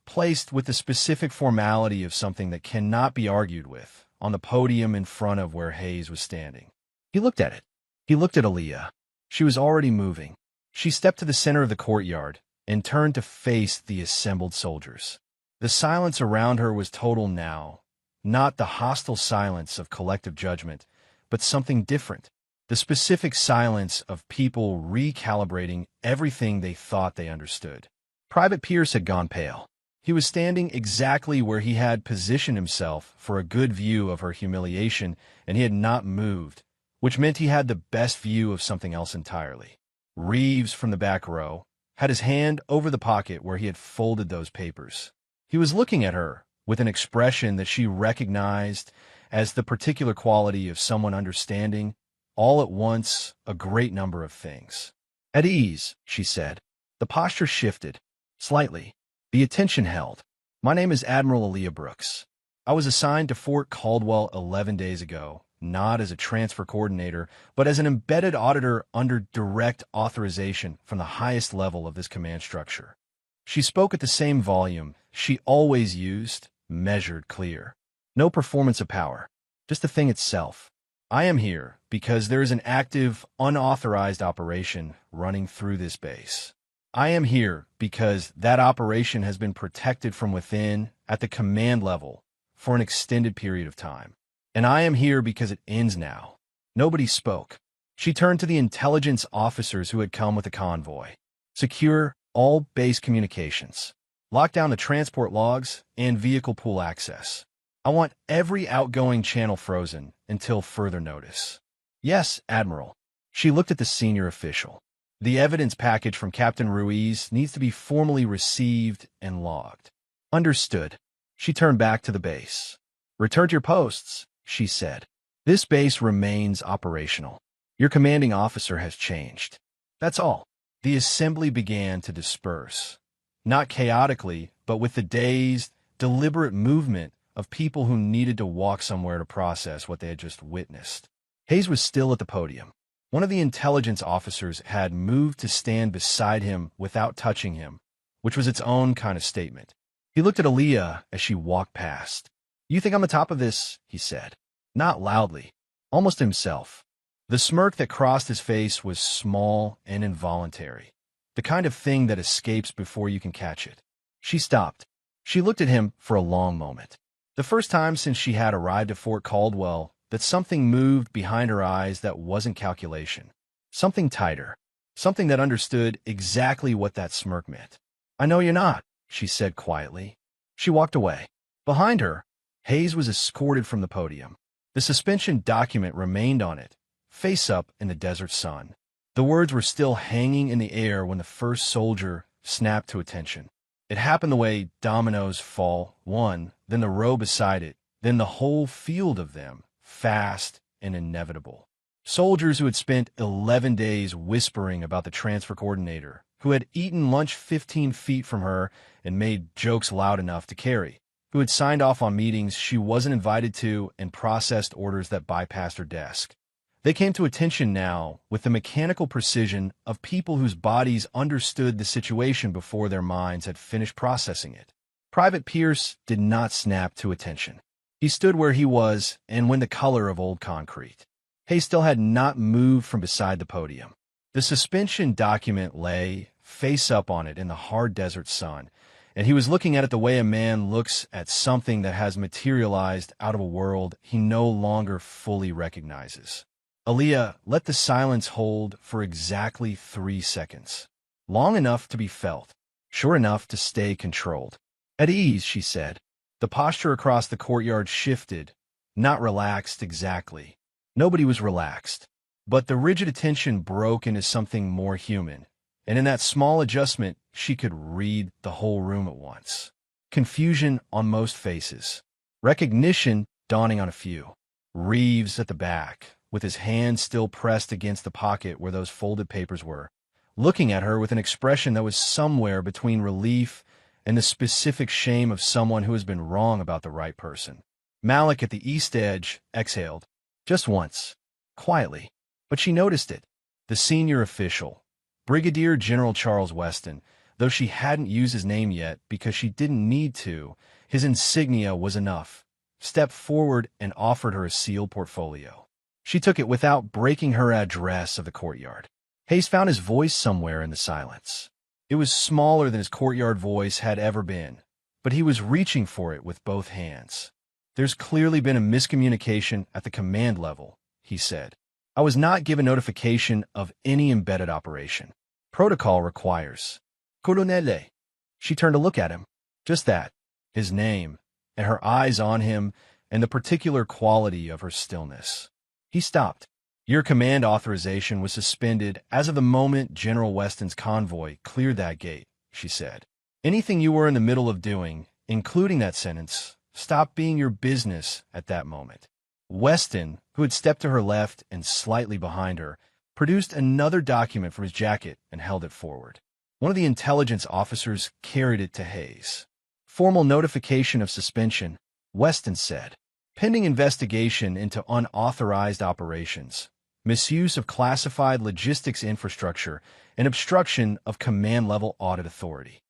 placed with the specific formality of something that cannot be argued with, on the podium in front of where Hayes was standing. He looked at it. He looked at Aaliyah. She was already moving. She stepped to the center of the courtyard and turned to face the assembled soldiers. The silence around her was total now, not the hostile silence of collective judgment, but something different, the specific silence of people recalibrating everything they thought they understood. Private Pierce had gone pale. He was standing exactly where he had positioned himself for a good view of her humiliation, and he had not moved, which meant he had the best view of something else entirely. Reeves, from the back row, had his hand over the pocket where he had folded those papers. He was looking at her with an expression that she recognized as the particular quality of someone understanding, all at once, a great number of things. "At ease," she said. The posture shifted, slightly. The attention held. "My name is Admiral Aaliyah Brooks. I was assigned to Fort Caldwell 11 days ago, not as a transfer coordinator, but as an embedded auditor under direct authorization from the highest level of this command structure." She spoke at the same volume she always used, measured, clear. No performance of power, just the thing itself. "I am here because there is an active, unauthorized operation running through this base. I am here because that operation has been protected from within at the command level for an extended period of time. And I am here because it ends now." Nobody spoke. She turned to the intelligence officers who had come with the convoy. "Secure all base communications. Lock down the transport logs and vehicle pool access. I want every outgoing channel frozen until further notice." "Yes, Admiral." She looked at the senior official. "The evidence package from Captain Ruiz needs to be formally received and logged." "Understood." She turned back to the base. "Return to your posts," she said. "This base remains operational. Your commanding officer has changed. That's all." The assembly began to disperse, not chaotically, but with the dazed, deliberate movement of people who needed to walk somewhere to process what they had just witnessed. Hayes was still at the podium. One of the intelligence officers had moved to stand beside him without touching him, which was its own kind of statement. He looked at Aaliyah as she walked past. "You think I'm on top of this?" he said. Not loudly, almost himself. The smirk that crossed his face was small and involuntary, the kind of thing that escapes before you can catch it. She stopped. She looked at him for a long moment. The first time since she had arrived at Fort Caldwell that something moved behind her eyes that wasn't calculation. Something tighter. Something that understood exactly what that smirk meant. "I know you're not," she said quietly. She walked away. Behind her, Hayes was escorted from the podium. The suspension document remained on it, face up in the desert sun. The words were still hanging in the air when the first soldier snapped to attention. It happened the way dominoes fall, one, then the row beside it, then the whole field of them, fast and inevitable. Soldiers who had spent 11 days whispering about the transfer coordinator, who had eaten lunch 15 feet from her and made jokes loud enough to carry, who had signed off on meetings she wasn't invited to and processed orders that bypassed her desk. They came to attention now with the mechanical precision of people whose bodies understood the situation before their minds had finished processing it. Private Pierce did not snap to attention. He stood where he was and when the color of old concrete. Hayes still had not moved from beside the podium. The suspension document lay, face up on it in the hard desert sun, and he was looking at it the way a man looks at something that has materialized out of a world he no longer fully recognizes. Aaliyah let the silence hold for exactly 3 seconds. Long enough to be felt, short enough to stay controlled. "At ease," she said. The posture across the courtyard shifted, not relaxed exactly. Nobody was relaxed, but the rigid attention broke into something more human, and in that small adjustment, she could read the whole room at once. Confusion on most faces. Recognition dawning on a few. Reeves at the back, with his hand still pressed against the pocket where those folded papers were, looking at her with an expression that was somewhere between relief and the specific shame of someone who has been wrong about the right person. Malik at the east edge exhaled, just once, quietly, but she noticed it. The senior official, Brigadier General Charles Weston, though she hadn't used his name yet because she didn't need to, his insignia was enough, stepped forward and offered her a sealed portfolio. She took it without breaking her address of the courtyard. Hayes found his voice somewhere in the silence. It was smaller than his courtyard voice had ever been, but he was reaching for it with both hands. There's clearly been a miscommunication at the command level, he said. I was not given notification of any embedded operation. Protocol requires. Colonelle. She turned to look at him. Just that, his name, and her eyes on him, and the particular quality of her stillness. He stopped. Your command authorization was suspended as of the moment General Weston's convoy cleared that gate, she said. Anything you were in the middle of doing, including that sentence, stopped being your business at that moment. Weston, who had stepped to her left and slightly behind her, produced another document from his jacket and held it forward. One of the intelligence officers carried it to Hayes. Formal notification of suspension, Weston said. Pending investigation into unauthorized operations, misuse of classified logistics infrastructure, and obstruction of command-level audit authority.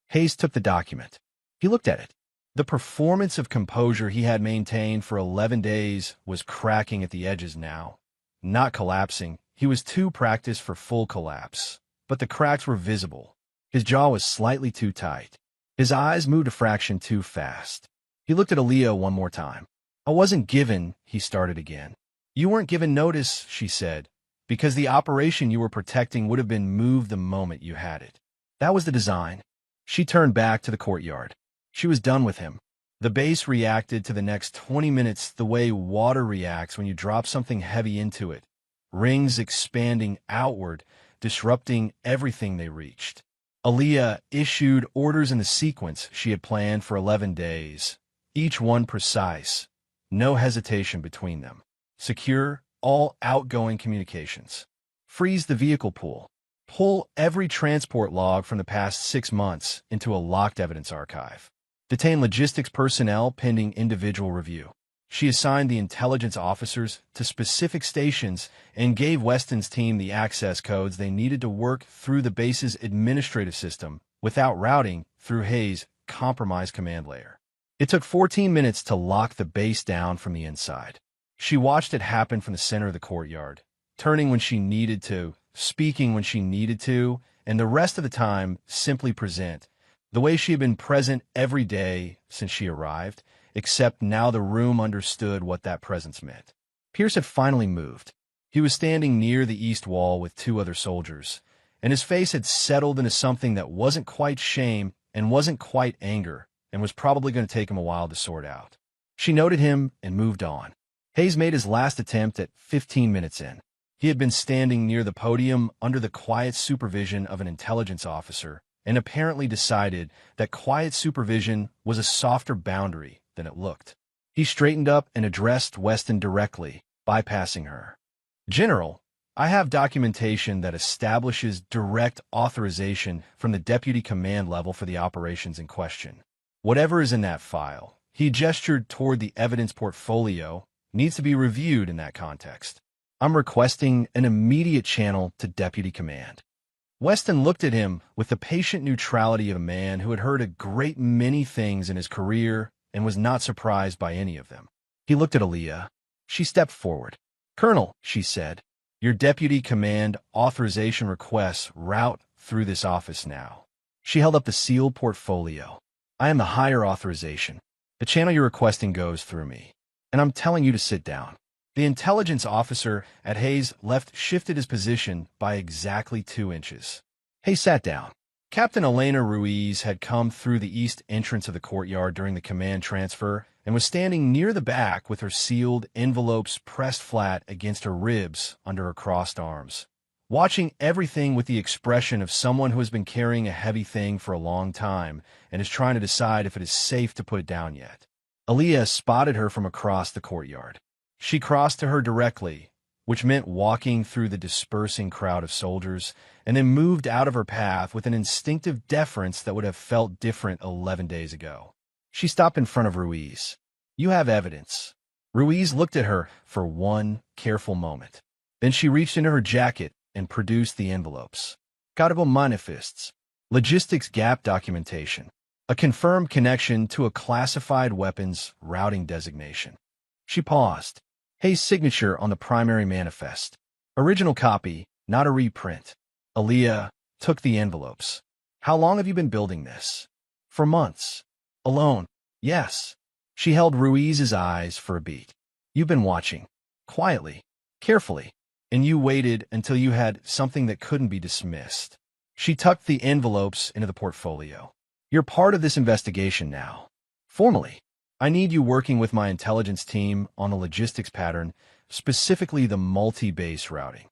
Hayes took the document. He looked at it. The performance of composure he had maintained for 11 days was cracking at the edges now. Not collapsing, he was too practiced for full collapse, but the cracks were visible. His jaw was slightly too tight. His eyes moved a fraction too fast. He looked at Aaliyah one more time. I wasn't given, he started again. You weren't given notice, she said, because the operation you were protecting would have been moved the moment you had it. That was the design. She turned back to the courtyard. She was done with him. The base reacted to the next 20 minutes the way water reacts when you drop something heavy into it, rings expanding outward, disrupting everything they reached. Aaliyah issued orders in the sequence she had planned for 11 days, each one precise, no hesitation between them. Secure all outgoing communications. Freeze the vehicle pool. Pull every transport log from the past 6 months into a locked evidence archive. Detain logistics personnel pending individual review. She assigned the intelligence officers to specific stations and gave Weston's team the access codes they needed to work through the base's administrative system without routing through Hayes' compromised command layer. It took 14 minutes to lock the base down from the inside. She watched it happen from the center of the courtyard, turning when she needed to, speaking when she needed to, and the rest of the time simply present, the way she had been present every day since she arrived, except now the room understood what that presence meant. Pierce had finally moved. He was standing near the east wall with 2 other soldiers, and his face had settled into something that wasn't quite shame and wasn't quite anger, and was probably going to take him a while to sort out. She noted him and moved on. Hayes made his last attempt at 15 minutes in. He had been standing near the podium under the quiet supervision of an intelligence officer and apparently decided that quiet supervision was a softer boundary than it looked. He straightened up and addressed Weston directly, bypassing her. General, I have documentation that establishes direct authorization from the deputy command level for the operations in question. Whatever is in that file, he gestured toward the evidence portfolio, needs to be reviewed in that context. I'm requesting an immediate channel to deputy command. Weston looked at him with the patient neutrality of a man who had heard a great many things in his career and was not surprised by any of them. He looked at Aaliyah. She stepped forward. Colonel, she said, your deputy command authorization requests route through this office now. She held up the sealed portfolio. I am the higher authorization. The channel you're requesting goes through me, and I'm telling you to sit down. The intelligence officer at Hayes' left shifted his position by exactly 2 inches. Hayes sat down. Captain Elena Ruiz had come through the east entrance of the courtyard during the command transfer and was standing near the back with her sealed envelopes pressed flat against her ribs under her crossed arms, watching everything with the expression of someone who has been carrying a heavy thing for a long time and is trying to decide if it is safe to put it down yet. Aaliyah spotted her from across the courtyard. She crossed to her directly, which meant walking through the dispersing crowd of soldiers, and then moved out of her path with an instinctive deference that would have felt different 11 days ago. She stopped in front of Ruiz. "You have evidence." Ruiz looked at her for one careful moment. Then she reached into her jacket and produced the envelopes. Cargo manifests, logistics gap documentation, a confirmed connection to a classified weapons routing designation. She paused. Hayes' signature on the primary manifest. Original copy, not a reprint. Aaliyah took the envelopes. "How long have you been building this?" "For months." "Alone?" "Yes." She held Ruiz's eyes for a beat. "You've been watching. Quietly. Carefully. And you waited until you had something that couldn't be dismissed." She tucked the envelopes into the portfolio. "You're part of this investigation now. Formally. I need you working with my intelligence team on the logistics pattern, specifically the multi-base routing."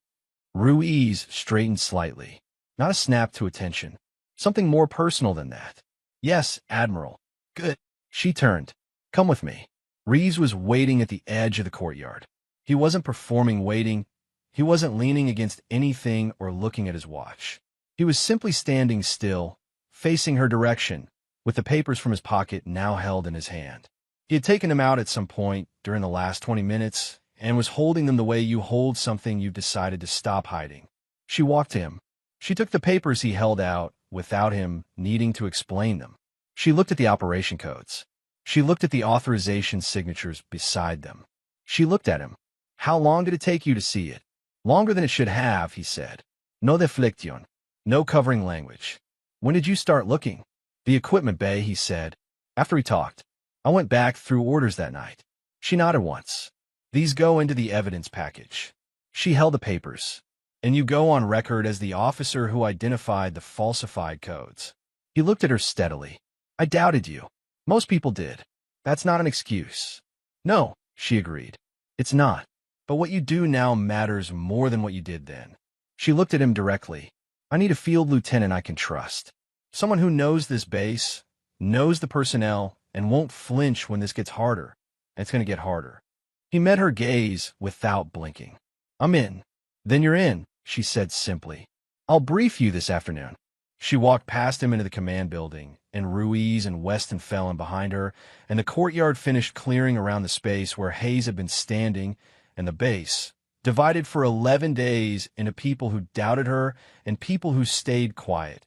Ruiz straightened slightly. Not a snap to attention. Something more personal than that. "Yes, Admiral." "Good." She turned. "Come with me." Ruiz was waiting at the edge of the courtyard. He wasn't performing waiting. He wasn't leaning against anything or looking at his watch. He was simply standing still, facing her direction, with the papers from his pocket now held in his hand. He had taken them out at some point during the last 20 minutes and was holding them the way you hold something you've decided to stop hiding. She walked to him. She took the papers he held out without him needing to explain them. She looked at the operation codes. She looked at the authorization signatures beside them. She looked at him. "How long did it take you to see it?" "Longer than it should have," he said. "No deflection. No covering language." "When did you start looking?" "The equipment bay," he said. After he talked, "I went back through orders that night." She nodded once. "These go into the evidence package." She held the papers. "And you go on record as the officer who identified the falsified codes." He looked at her steadily. "I doubted you. Most people did. That's not an excuse." "No," she agreed. "It's not. But what you do now matters more than what you did then." She looked at him directly. "I need a field lieutenant I can trust. Someone who knows this base, knows the personnel, and won't flinch when this gets harder. And it's going to get harder." He met her gaze without blinking. "I'm in." "Then you're in," she said simply. "I'll brief you this afternoon." She walked past him into the command building, and Ruiz and Weston fell in behind her, and the courtyard finished clearing around the space where Hayes had been standing, and the base, divided for 11 days into people who doubted her and people who stayed quiet,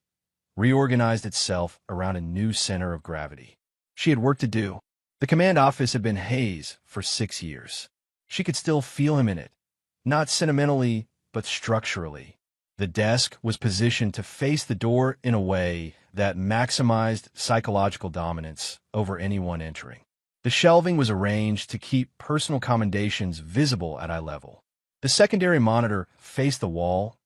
reorganized itself around a new center of gravity. She had work to do. The command office had been Hayes for 6 years. She could still feel him in it, not sentimentally, but structurally. The desk was positioned to face the door in a way that maximized psychological dominance over anyone entering. The shelving was arranged to keep personal commendations visible at eye level. The secondary monitor faced the wall,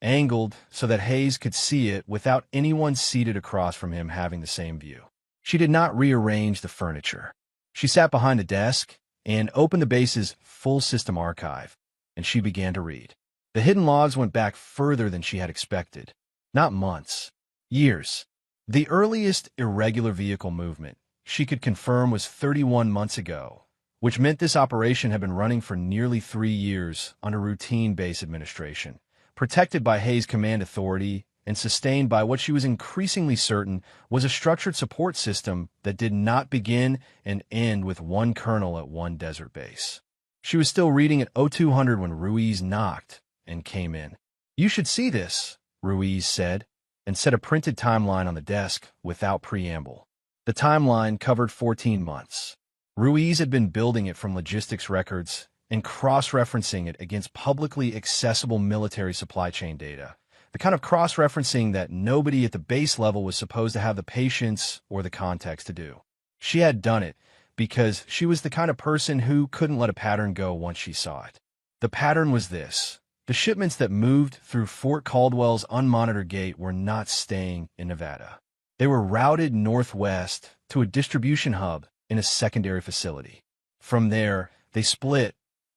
angled so that Hayes could see it without anyone seated across from him having the same view. She did not rearrange the furniture. She sat behind the desk and opened the base's full system archive, and she began to read. The hidden logs went back further than she had expected. Not months, years. The earliest irregular vehicle movement she could confirm was 31 months ago, which meant this operation had been running for nearly 3 years under routine base administration, protected by Hayes' command authority and sustained by what she was increasingly certain was a structured support system that did not begin and end with one colonel at one desert base. She was still reading at 0200 when Ruiz knocked and came in. "You should see this," Ruiz said, and set a printed timeline on the desk without preamble. The timeline covered 14 months. Ruiz had been building it from logistics records and cross-referencing it against publicly accessible military supply chain data, the kind of cross-referencing that nobody at the base level was supposed to have the patience or the context to do. She had done it because she was the kind of person who couldn't let a pattern go once she saw it. The pattern was this. The shipments that moved through Fort Caldwell's unmonitored gate were not staying in Nevada. They were routed northwest to a distribution hub in a secondary facility. From there, they split,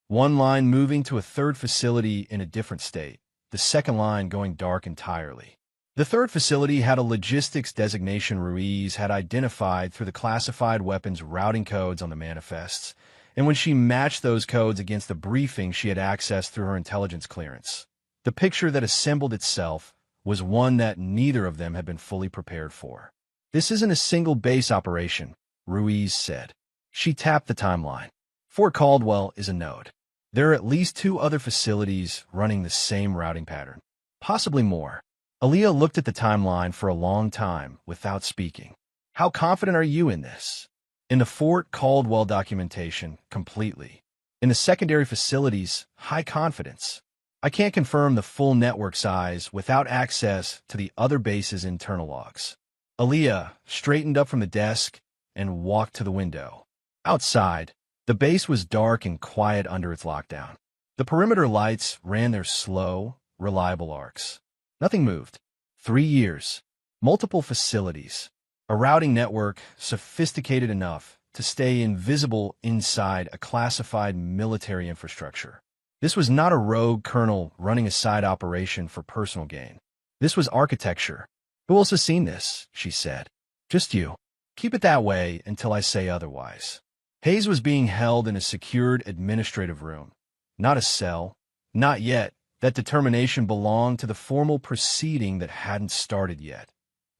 one line moving to a third facility in a different state, the second line going dark entirely. The third facility had a logistics designation Ruiz had identified through the classified weapons routing codes on the manifests, And when she matched those codes against the briefing she had accessed through her intelligence clearance, the picture that assembled itself was one that neither of them had been fully prepared for. This isn't a single base operation, Ruiz said. She tapped the timeline. Fort Caldwell is a node. There are at least 2 other facilities running the same routing pattern, possibly more. Aaliyah looked at the timeline for a long time without speaking. How confident are you in this? In the Fort Caldwell documentation, completely. In the secondary facilities, high confidence. I can't confirm the full network size without access to the other base's internal logs. Aaliyah straightened up from the desk and walked to the window. Outside, the base was dark and quiet under its lockdown. The perimeter lights ran their slow, reliable arcs. Nothing moved. 3 years. Multiple facilities. A routing network sophisticated enough to stay invisible inside a classified military infrastructure. This was not a rogue colonel running a side operation for personal gain. This was architecture. Who else has seen this? She said. Just you. Keep it that way until I say otherwise. Hayes was being held in a secured administrative room. Not a cell. Not yet. That determination belonged to the formal proceeding that hadn't started yet.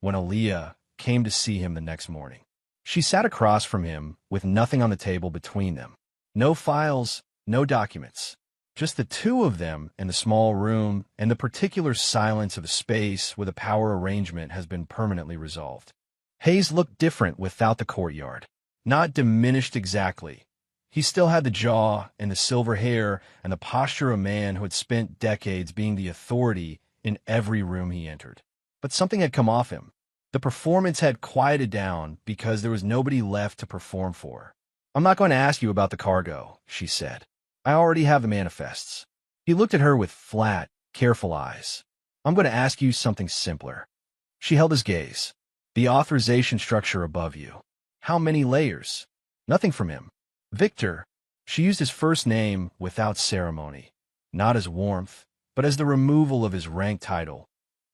When Aaliyah came to see him the next morning, she sat across from him with nothing on the table between them. No files, no documents. Just the 2 of them in the small room, and the particular silence of a space where the power arrangement has been permanently resolved. Hayes looked different without the courtyard. Not diminished exactly. He still had the jaw and the silver hair and the posture of a man who had spent decades being the authority in every room he entered. But something had come off him. The performance had quieted down because there was nobody left to perform for. I'm not going to ask you about the cargo, she said. I already have the manifests. He looked at her with flat, careful eyes. I'm going to ask you something simpler. She held his gaze. The authorization structure above you. How many layers? Nothing from him. Victor. She used his first name without ceremony, not as warmth, but as the removal of his rank title,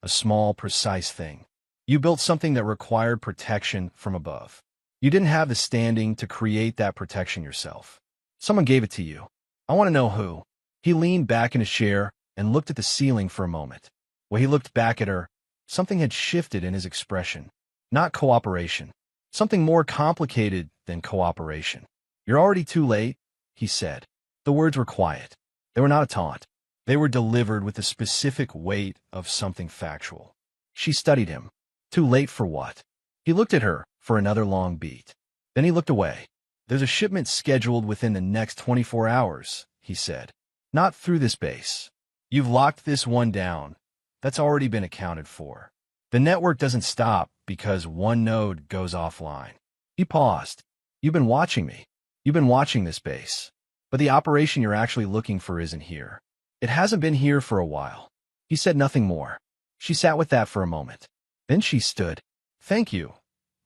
a small, precise thing. You built something that required protection from above. You didn't have the standing to create that protection yourself. Someone gave it to you. I want to know who. He leaned back in his chair and looked at the ceiling for a moment. When he looked back at her, something had shifted in his expression. Not cooperation. Something more complicated than cooperation. You're already too late, he said. The words were quiet. They were not a taunt. They were delivered with the specific weight of something factual. She studied him. Too late for what? He looked at her for another long beat. Then he looked away. There's a shipment scheduled within the next 24 hours, he said. Not through this base. You've locked this one down. That's already been accounted for. The network doesn't stop because one node goes offline. He paused. You've been watching me. You've been watching this base. But the operation you're actually looking for isn't here. It hasn't been here for a while. He said nothing more. She sat with that for a moment. Then she stood. Thank you,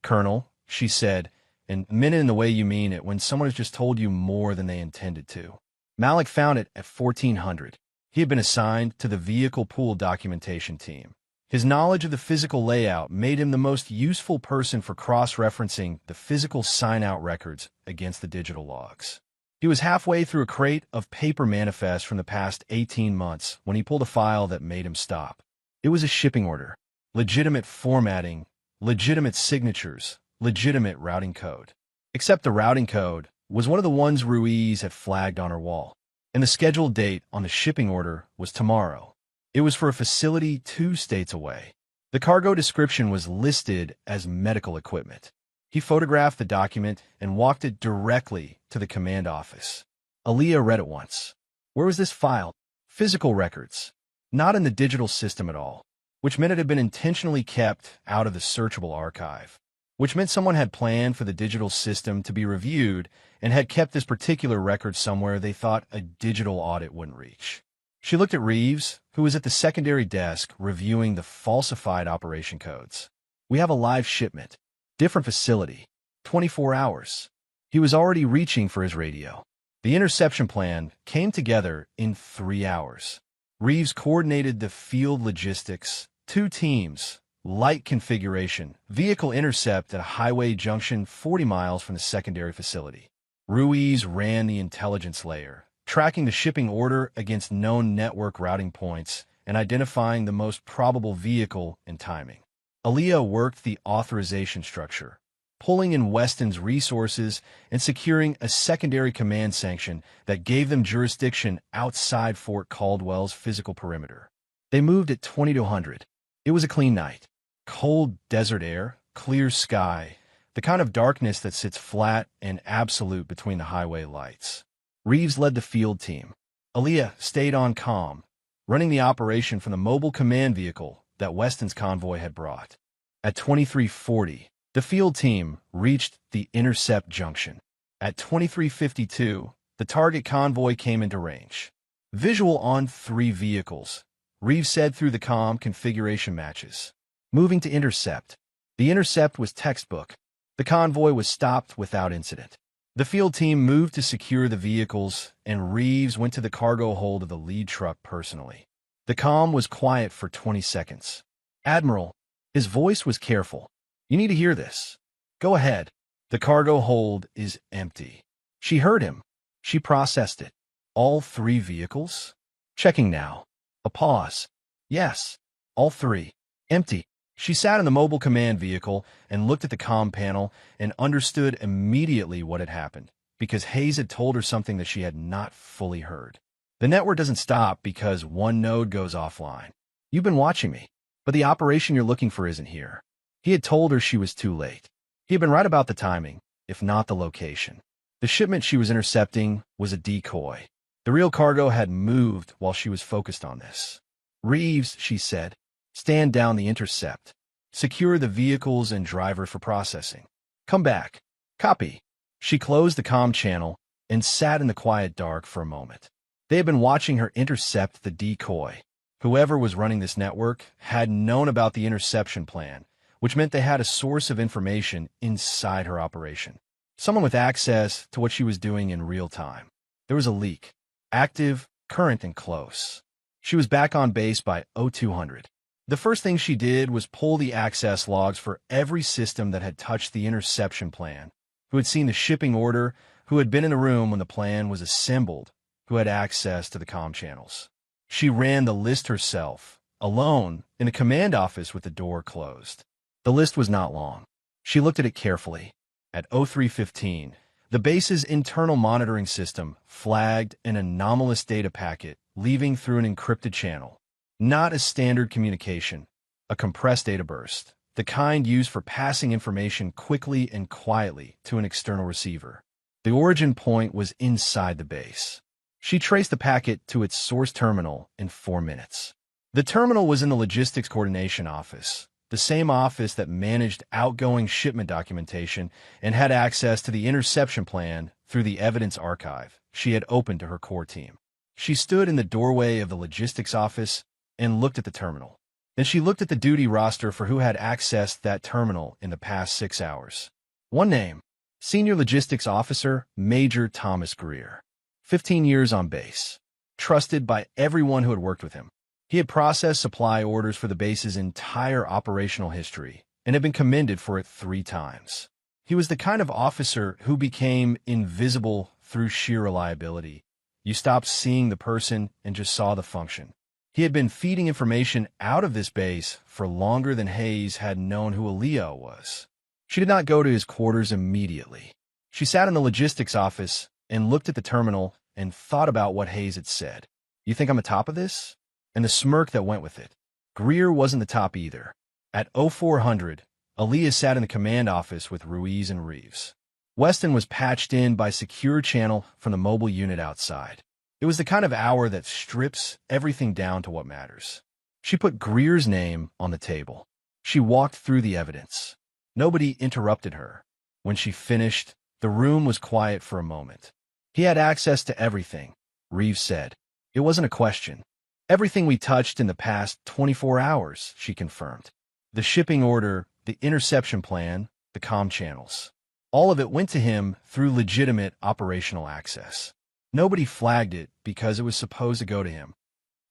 Colonel, she said, and meant it in the way you mean it when someone has just told you more than they intended to. Malik found it at 1400. He had been assigned to the vehicle pool documentation team. His knowledge of the physical layout made him the most useful person for cross-referencing the physical sign-out records against the digital logs. He was halfway through a crate of paper manifests from the past 18 months when he pulled a file that made him stop. It was a shipping order. Legitimate formatting, legitimate signatures, legitimate routing code. Except the routing code was one of the ones Ruiz had flagged on her wall, and the scheduled date on the shipping order was tomorrow. It was for a facility 2 states away. The cargo description was listed as medical equipment. He photographed the document and walked it directly to the command office. Aaliyah read it once. Where was this filed? Physical records. Not in the digital system at all, which meant it had been intentionally kept out of the searchable archive, which meant someone had planned for the digital system to be reviewed and had kept this particular record somewhere they thought a digital audit wouldn't reach. She looked at Reeves, who was at the secondary desk reviewing the falsified operation codes. We have a live shipment. Different facility. 24 hours. He was already reaching for his radio. The interception plan came together in 3 hours. Reeves coordinated the field logistics, 2 teams, light configuration, vehicle intercept at a highway junction 40 miles from the secondary facility. Ruiz ran the intelligence layer, tracking the shipping order against known network routing points and identifying the most probable vehicle and timing. Aaliyah worked the authorization structure, pulling in Weston's resources and securing a secondary command sanction that gave them jurisdiction outside Fort Caldwell's physical perimeter. They moved at 20-100. It was a clean night. Cold desert air, clear sky, the kind of darkness that sits flat and absolute between the highway lights. Reeves led the field team. Aaliyah stayed on comm, running the operation from the mobile command vehicle that Weston's convoy had brought. At 23:40, the field team reached the intercept junction. At 23:52, the target convoy came into range. Visual on 3 vehicles, Reeves said through the comm configuration matches. Moving to intercept. The intercept was textbook. The convoy was stopped without incident. The field team moved to secure the vehicles, and Reeves went to the cargo hold of the lead truck personally. The comm was quiet for 20 seconds. Admiral, his voice was careful. You need to hear this. Go ahead. The cargo hold is empty. She heard him. She processed it. All 3 vehicles? Checking now. A pause. Yes. All 3. Empty. She sat in the mobile command vehicle and looked at the comm panel and understood immediately what had happened, because Hayes had told her something that she had not fully heard. The network doesn't stop because one node goes offline. You've been watching me, but the operation you're looking for isn't here. He had told her she was too late. He had been right about the timing, if not the location. The shipment she was intercepting was a decoy. The real cargo had moved while she was focused on this. Reeves, she said, stand down the intercept. Secure the vehicles and driver for processing. Come back. Copy. She closed the comm channel and sat in the quiet dark for a moment. They had been watching her intercept the decoy. Whoever was running this network had known about the interception plan, which meant they had a source of information inside her operation. Someone with access to what she was doing in real time. There was a leak. Active, current, and close. She was back on base by 0200. The first thing she did was pull the access logs for every system that had touched the interception plan, who had seen the shipping order, who had been in the room when the plan was assembled, who had access to the comm channels. She ran the list herself, alone, in the command office with the door closed. The list was not long. She looked at it carefully. At 03:15, the base's internal monitoring system flagged an anomalous data packet leaving through an encrypted channel. Not a standard communication, a compressed data burst, the kind used for passing information quickly and quietly to an external receiver. The origin point was inside the base. She traced the packet to its source terminal in 4 minutes. The terminal was in the Logistics Coordination Office, the same office that managed outgoing shipment documentation and had access to the interception plan through the evidence archive she had opened to her core team. She stood in the doorway of the logistics office and looked at the terminal. Then she looked at the duty roster for who had accessed that terminal in the past 6 hours. One name, Senior Logistics Officer Major Thomas Greer. 15 years on base. Trusted by everyone who had worked with him. He had processed supply orders for the base's entire operational history and had been commended for it 3 times. He was the kind of officer who became invisible through sheer reliability. You stopped seeing the person and just saw the function. He had been feeding information out of this base for longer than Hayes had known who Aaliyah was. She did not go to his quarters immediately. She sat in the logistics office and looked at the terminal and thought about what Hayes had said. You think I'm atop of this? And the smirk that went with it. Greer wasn't the top either. At 0400, Aaliyah sat in the command office with Ruiz and Reeves. Weston was patched in by secure channel from the mobile unit outside. It was the kind of hour that strips everything down to what matters. She put Greer's name on the table. She walked through the evidence. Nobody interrupted her. When she finished, the room was quiet for a moment. He had access to everything, Reeves said. It wasn't a question. Everything we touched in the past 24 hours, she confirmed. The shipping order, the interception plan, the comm channels. All of it went to him through legitimate operational access. Nobody flagged it because it was supposed to go to him.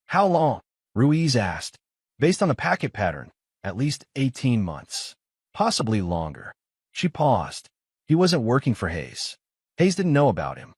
How long? Ruiz asked. Based on the packet pattern, at least 18 months. Possibly longer. She paused. He wasn't working for Hayes. Hayes didn't know about him.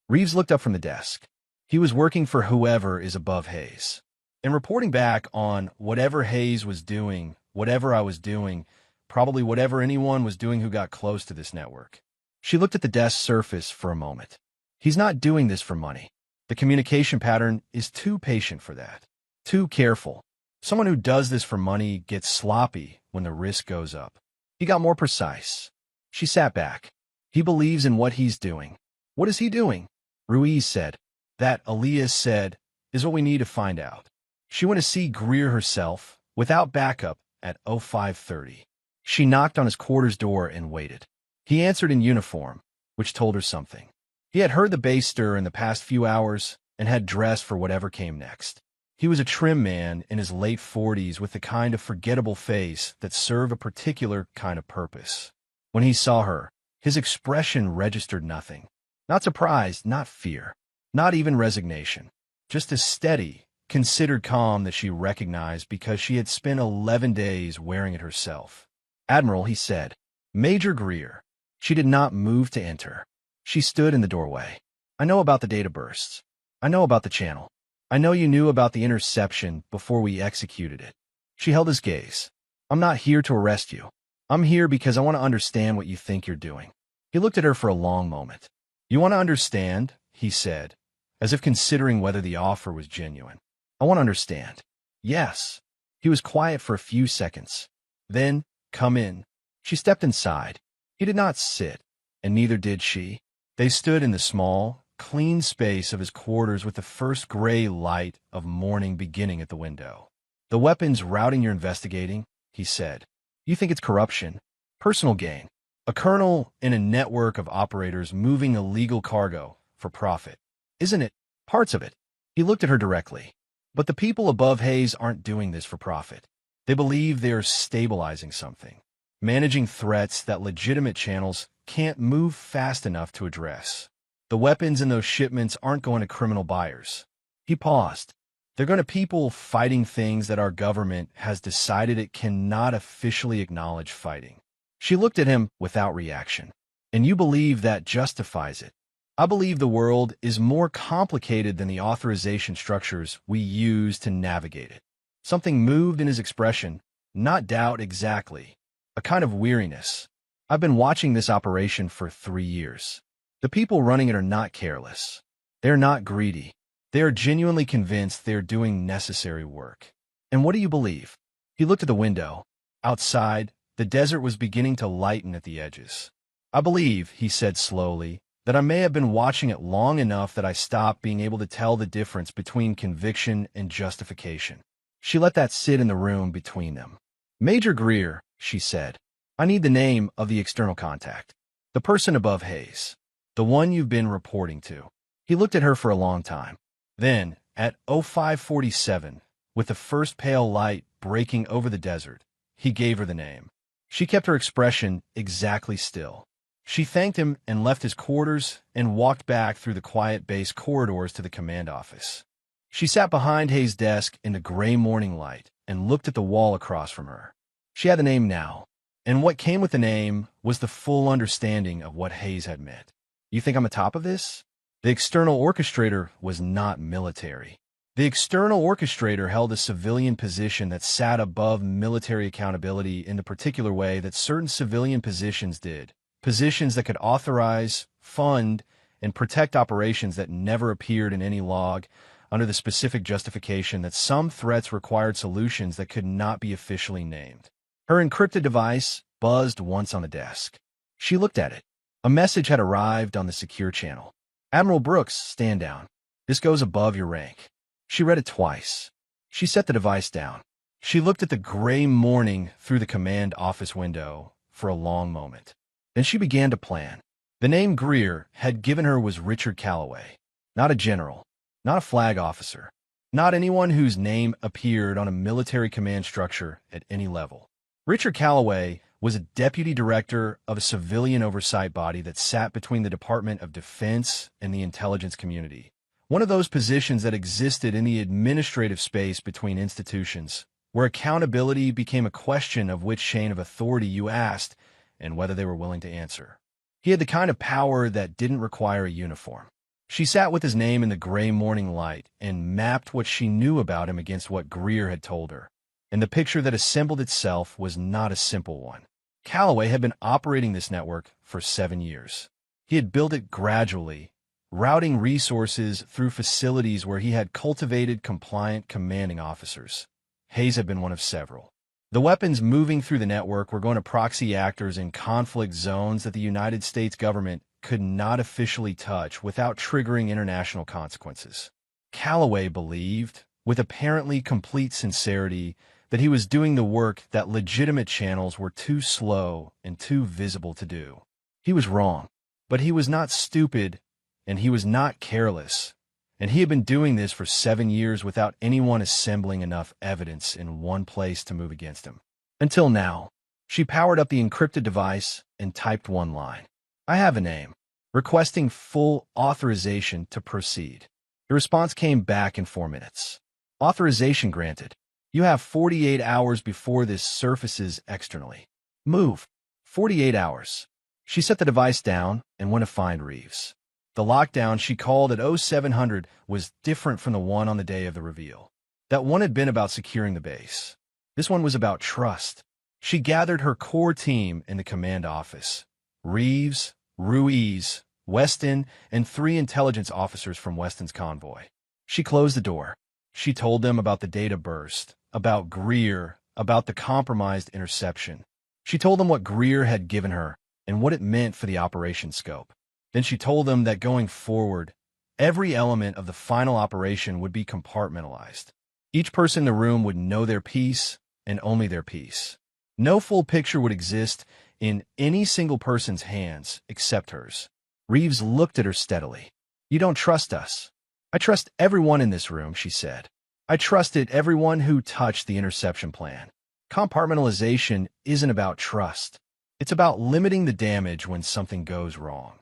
Reeves looked up from the desk. He was working for whoever is above Hayes. And reporting back on whatever Hayes was doing, whatever I was doing, probably whatever anyone was doing who got close to this network. She looked at the desk surface for a moment. He's not doing this for money. The communication pattern is too patient for that. Too careful. Someone who does this for money gets sloppy when the risk goes up. He got more precise. She sat back. He believes in what he's doing. What is he doing? Ruiz said. That, Elias said, is what we need to find out. She went to see Greer herself, without backup, at 05:30. She knocked on his quarters door and waited. He answered in uniform, which told her something. He had heard the base stir in the past few hours and had dressed for whatever came next. He was a trim man in his late 40s with the kind of forgettable face that served a particular kind of purpose. When he saw her, his expression registered nothing. Not surprise, not fear, not even resignation. Just a steady, considered calm that she recognized because she had spent 11 days wearing it herself. Admiral, he said. Major Greer. She did not move to enter. She stood in the doorway. I know about the data bursts. I know about the channel. I know you knew about the interception before we executed it. She held his gaze. I'm not here to arrest you. I'm here because I want to understand what you think you're doing. He looked at her for a long moment. You want to understand? He said, as if considering whether the offer was genuine. I want to understand. Yes. He was quiet for a few seconds. Then, come in. She stepped inside. He did not sit, and neither did she. They stood in the small, clean space of his quarters with the first gray light of morning beginning at the window. The weapons routing you're investigating, he said. You think it's corruption, personal gain, a colonel in a network of operators moving illegal cargo for profit. Isn't it? Parts of it. He looked at her directly. But the people above Hayes aren't doing this for profit. They believe they are stabilizing something, managing threats that legitimate channels can't move fast enough to address. The weapons in those shipments aren't going to criminal buyers. He paused. They're going to people fighting things that our government has decided it cannot officially acknowledge fighting. She looked at him without reaction. And you believe that justifies it. I believe the world is more complicated than the authorization structures we use to navigate it. Something moved in his expression, not doubt exactly, a kind of weariness. I've been watching this operation for 3 years. The people running it are not careless. They're not greedy. They are genuinely convinced they are doing necessary work. And what do you believe? He looked at the window. Outside, the desert was beginning to lighten at the edges. I believe, he said slowly, that I may have been watching it long enough that I stopped being able to tell the difference between conviction and justification. She let that sit in the room between them. Major Greer, she said, I need the name of the external contact. The person above Hayes. The one you've been reporting to. He looked at her for a long time. Then, at 05:47, with the first pale light breaking over the desert, he gave her the name. She kept her expression exactly still. She thanked him and left his quarters and walked back through the quiet base corridors to the command office. She sat behind Hayes' desk in the gray morning light and looked at the wall across from her. She had the name now, and what came with the name was the full understanding of what Hayes had meant. You think I'm atop of this? The external orchestrator was not military. The external orchestrator held a civilian position that sat above military accountability in the particular way that certain civilian positions did. Positions that could authorize, fund, and protect operations that never appeared in any log under the specific justification that some threats required solutions that could not be officially named. Her encrypted device buzzed once on the desk. She looked at it. A message had arrived on the secure channel. Admiral Brooks, stand down. This goes above your rank. She read it twice. She set the device down. She looked at the gray morning through the command office window for a long moment. Then she began to plan. The name Greer had given her was Richard Calloway, not a general, not a flag officer, not anyone whose name appeared on a military command structure at any level. Richard Calloway was a deputy director of a civilian oversight body that sat between the Department of Defense and the intelligence community, one of those positions that existed in the administrative space between institutions, where accountability became a question of which chain of authority you asked and whether they were willing to answer. He had the kind of power that didn't require a uniform. She sat with his name in the gray morning light and mapped what she knew about him against what Greer had told her. And the picture that assembled itself was not a simple one. Calloway had been operating this network for 7 years. He had built it gradually, routing resources through facilities where he had cultivated compliant commanding officers. Hayes had been one of several. The weapons moving through the network were going to proxy actors in conflict zones that the United States government could not officially touch without triggering international consequences. Calloway believed, with apparently complete sincerity, that he was doing the work that legitimate channels were too slow and too visible to do. He was wrong, but he was not stupid, and he was not careless, and he had been doing this for 7 years without anyone assembling enough evidence in one place to move against him. Until now, she powered up the encrypted device and typed one line. "I have a name," requesting full authorization to proceed. The response came back in 4 minutes. "Authorization granted. You have 48 hours before this surfaces externally. Move." 48 hours. She set the device down and went to find Reeves. The lockdown she called at 0700 was different from the one on the day of the reveal. That one had been about securing the base. This one was about trust. She gathered her core team in the command office. Reeves, Ruiz, Weston, and 3 intelligence officers from Weston's convoy. She closed the door. She told them about the data burst, about Greer, about the compromised interception. She told them what Greer had given her and what it meant for the operation scope. Then she told them that going forward, every element of the final operation would be compartmentalized. Each person in the room would know their piece and only their piece. No full picture would exist in any single person's hands except hers. Reeves looked at her steadily. "You don't trust us." "I trust everyone in this room," she said. "I trusted everyone who touched the interception plan. Compartmentalization isn't about trust. It's about limiting the damage when something goes wrong."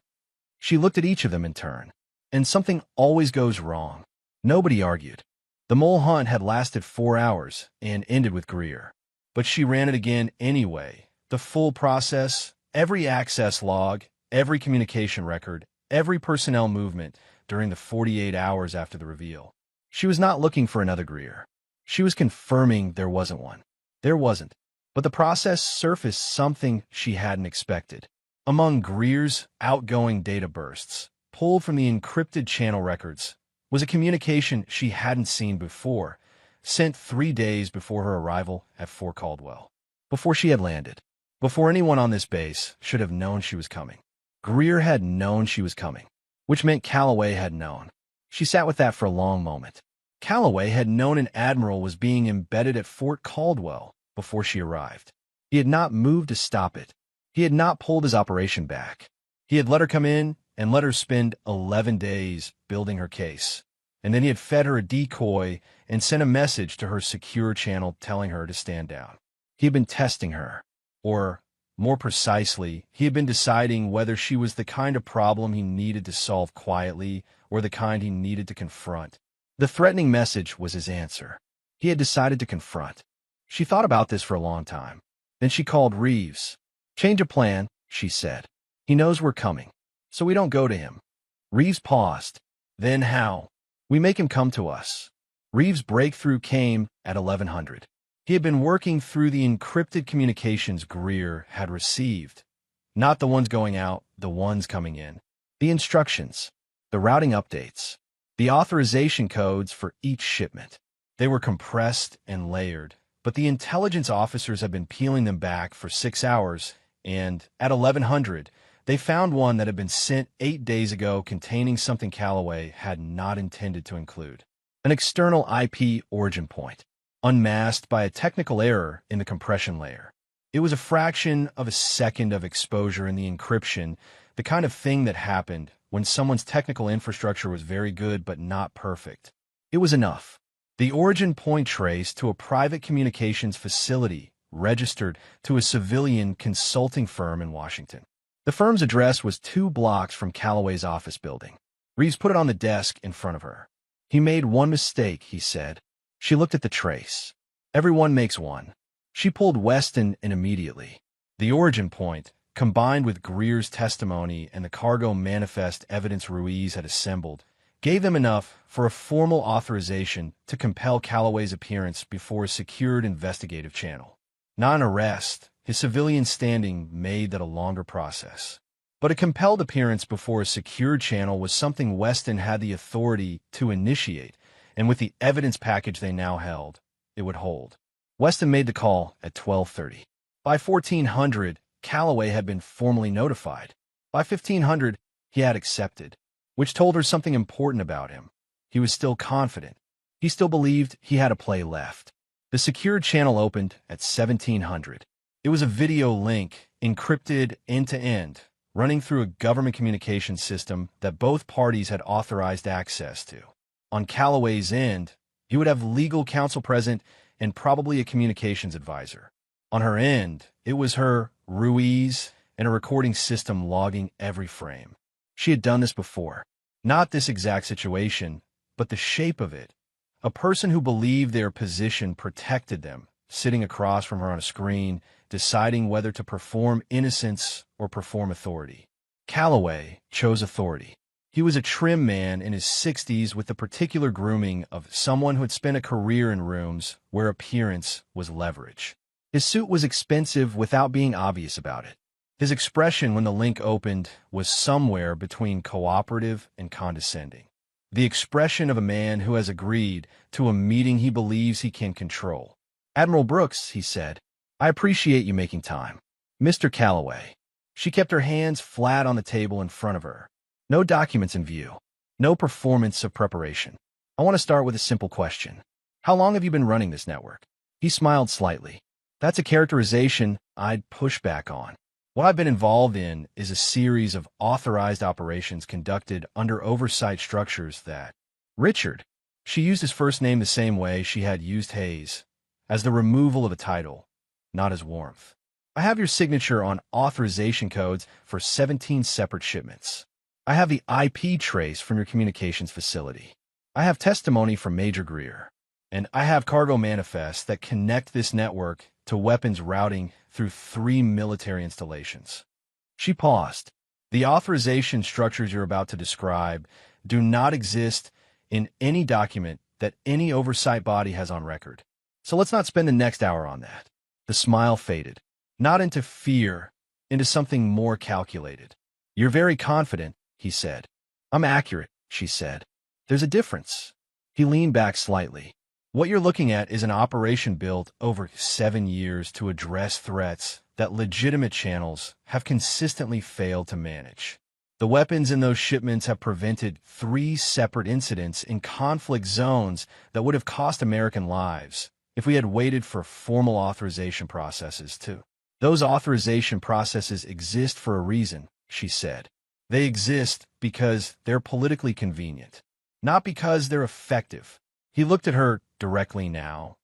She looked at each of them in turn. And something always goes wrong. Nobody argued. The mole hunt had lasted 4 hours and ended with Greer. But she ran it again anyway. The full process, every access log, every communication record, every personnel movement during the 48 hours after the reveal. She was not looking for another Greer. She was confirming there wasn't one. There wasn't. But the process surfaced something she hadn't expected. Among Greer's outgoing data bursts, pulled from the encrypted channel records, was a communication she hadn't seen before, sent 3 days before her arrival at Fort Caldwell. Before she had landed. Before anyone on this base should have known she was coming. Greer had known she was coming, which meant Calloway had known. She sat with that for a long moment. Calloway had known an Admiral was being embedded at Fort Caldwell before she arrived. He had not moved to stop it. He had not pulled his operation back. He had let her come in and let her spend 11 days building her case. And then he had fed her a decoy and sent a message to her secure channel telling her to stand down. He had been testing her. Or, more precisely, he had been deciding whether she was the kind of problem he needed to solve quietly or the kind he needed to confront. The threatening message was his answer. He had decided to confront. She thought about this for a long time. Then she called Reeves. "Change of plan," she said. "He knows we're coming, so we don't go to him." Reeves paused. "Then how?" "We make him come to us." Reeves' breakthrough came at 1100. He had been working through the encrypted communications Greer had received. Not the ones going out, the ones coming in. The instructions, the routing updates, the authorization codes for each shipment. They were compressed and layered, but the intelligence officers had been peeling them back for 6 hours, and at 1100, they found one that had been sent 8 days ago containing something Calloway had not intended to include. An external IP origin point, unmasked by a technical error in the compression layer. It was a fraction of a second of exposure in the encryption, the kind of thing that happened when someone's technical infrastructure was very good but not perfect. It was enough. The origin point traced to a private communications facility registered to a civilian consulting firm in Washington. The firm's address was 2 blocks from Calloway's office building. Reeves put it on the desk in front of her. "He made one mistake," he said. She looked at the trace. "Everyone makes one." She pulled Weston in immediately. The origin point, combined with Greer's testimony and the cargo manifest evidence Ruiz had assembled, gave them enough for a formal authorization to compel Calloway's appearance before a secured investigative channel. Not an arrest, his civilian standing made that a longer process. But a compelled appearance before a secured channel was something Weston had the authority to initiate, and with the evidence package they now held, it would hold. Weston made the call at 12:30. By 1400, Calloway had been formally notified. By 1500, he had accepted, which told her something important about him. He was still confident. He still believed he had a play left. The secured channel opened at 1700. It was a video link, encrypted end-to-end, running through a government communications system that both parties had authorized access to. On Calloway's end, he would have legal counsel present and probably a communications advisor. On her end, it was her, Ruiz, and a recording system logging every frame. She had done this before. Not this exact situation, but the shape of it. A person who believed their position protected them, sitting across from her on a screen, deciding whether to perform innocence or perform authority. Calloway chose authority. He was a trim man in his 60s with the particular grooming of someone who had spent a career in rooms where appearance was leverage. His suit was expensive without being obvious about it. His expression when the link opened was somewhere between cooperative and condescending. The expression of a man who has agreed to a meeting he believes he can control. "Admiral Brooks," he said, "I appreciate you making time." "Mr. Calloway." She kept her hands flat on the table in front of her. No documents in view. No performance of preparation. "I want to start with a simple question. How long have you been running this network?" He smiled slightly. "That's a characterization I'd push back on. What I've been involved in is a series of authorized operations conducted under oversight structures that—" Richard. She used his first name the same way she had used Hayes, as the removal of a title, not as warmth. "I have your signature on authorization codes for 17 separate shipments. I have the IP trace from your communications facility. I have testimony from Major Greer. And I have cargo manifests that connect this network to weapons routing through 3 military installations." She paused. "The authorization structures you're about to describe do not exist in any document that any oversight body has on record. So let's not spend the next hour on that." The smile faded. Not into fear, into something more calculated. "You're very confident," he said. "I'm accurate," she said. "There's a difference." He leaned back slightly. "What you're looking at is an operation built over 7 years to address threats that legitimate channels have consistently failed to manage. The weapons in those shipments have prevented 3 separate incidents in conflict zones that would have cost American lives if we had waited for formal authorization processes too. Those authorization processes exist for a reason," she said. "They exist because they're politically convenient, not because they're effective." He looked at her directly now,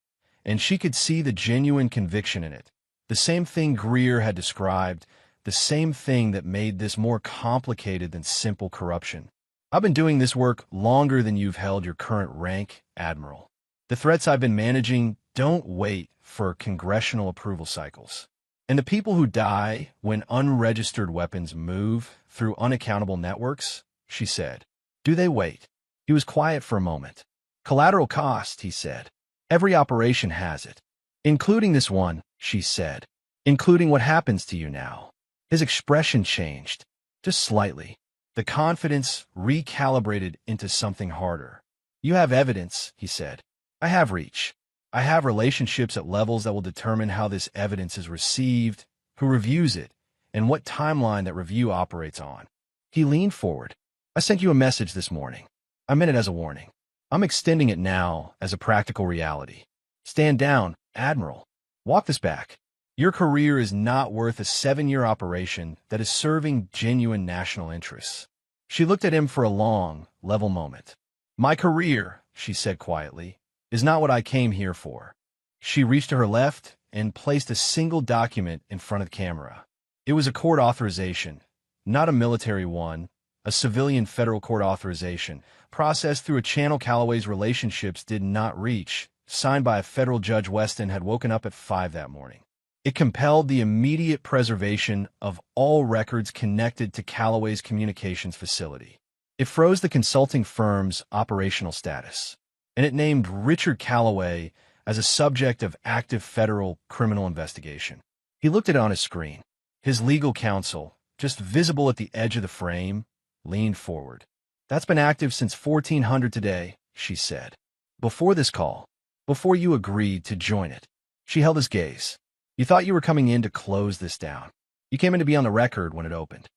and she could see the genuine conviction in it. The same thing Greer had described, the same thing that made this more complicated than simple corruption. "I've been doing this work longer than you've held your current rank, Admiral. The threats I've been managing don't wait for congressional approval cycles. And the people who die when unregistered weapons move through unaccountable networks," she said, "do they wait?" He was quiet for a moment. "Collateral cost," he said. "Every operation has it. Including this one," she said. "Including what happens to you now." His expression changed, just slightly. The confidence recalibrated into something harder. "You have evidence," he said. "I have reach. I have relationships at levels that will determine how this evidence is received, who reviews it, and what timeline that review operates on." He leaned forward. "I sent you a message this morning. I meant it as a warning. I'm extending it now as a practical reality. Stand down, Admiral. Walk this back. Your career is not worth a 7-year operation that is serving genuine national interests." She looked at him for a long, level moment. "My career," she said quietly, "is not what I came here for." She reached to her left and placed a single document in front of the camera. It was a court authorization, not a military one, a civilian federal court authorization, processed through a channel Calloway's relationships did not reach, signed by a federal judge. Weston had woken up at 5 that morning. It compelled the immediate preservation of all records connected to Callaway's communications facility. It froze the consulting firm's operational status, and it named Richard Callaway as a subject of active federal criminal investigation. He looked at it on his screen. His legal counsel, just visible at the edge of the frame, leaned forward. "That's been active since 1400 today," she said. "Before this call, before you agreed to join it." She held his gaze. "You thought you were coming in to close this down. You came in to be on the record when it opened."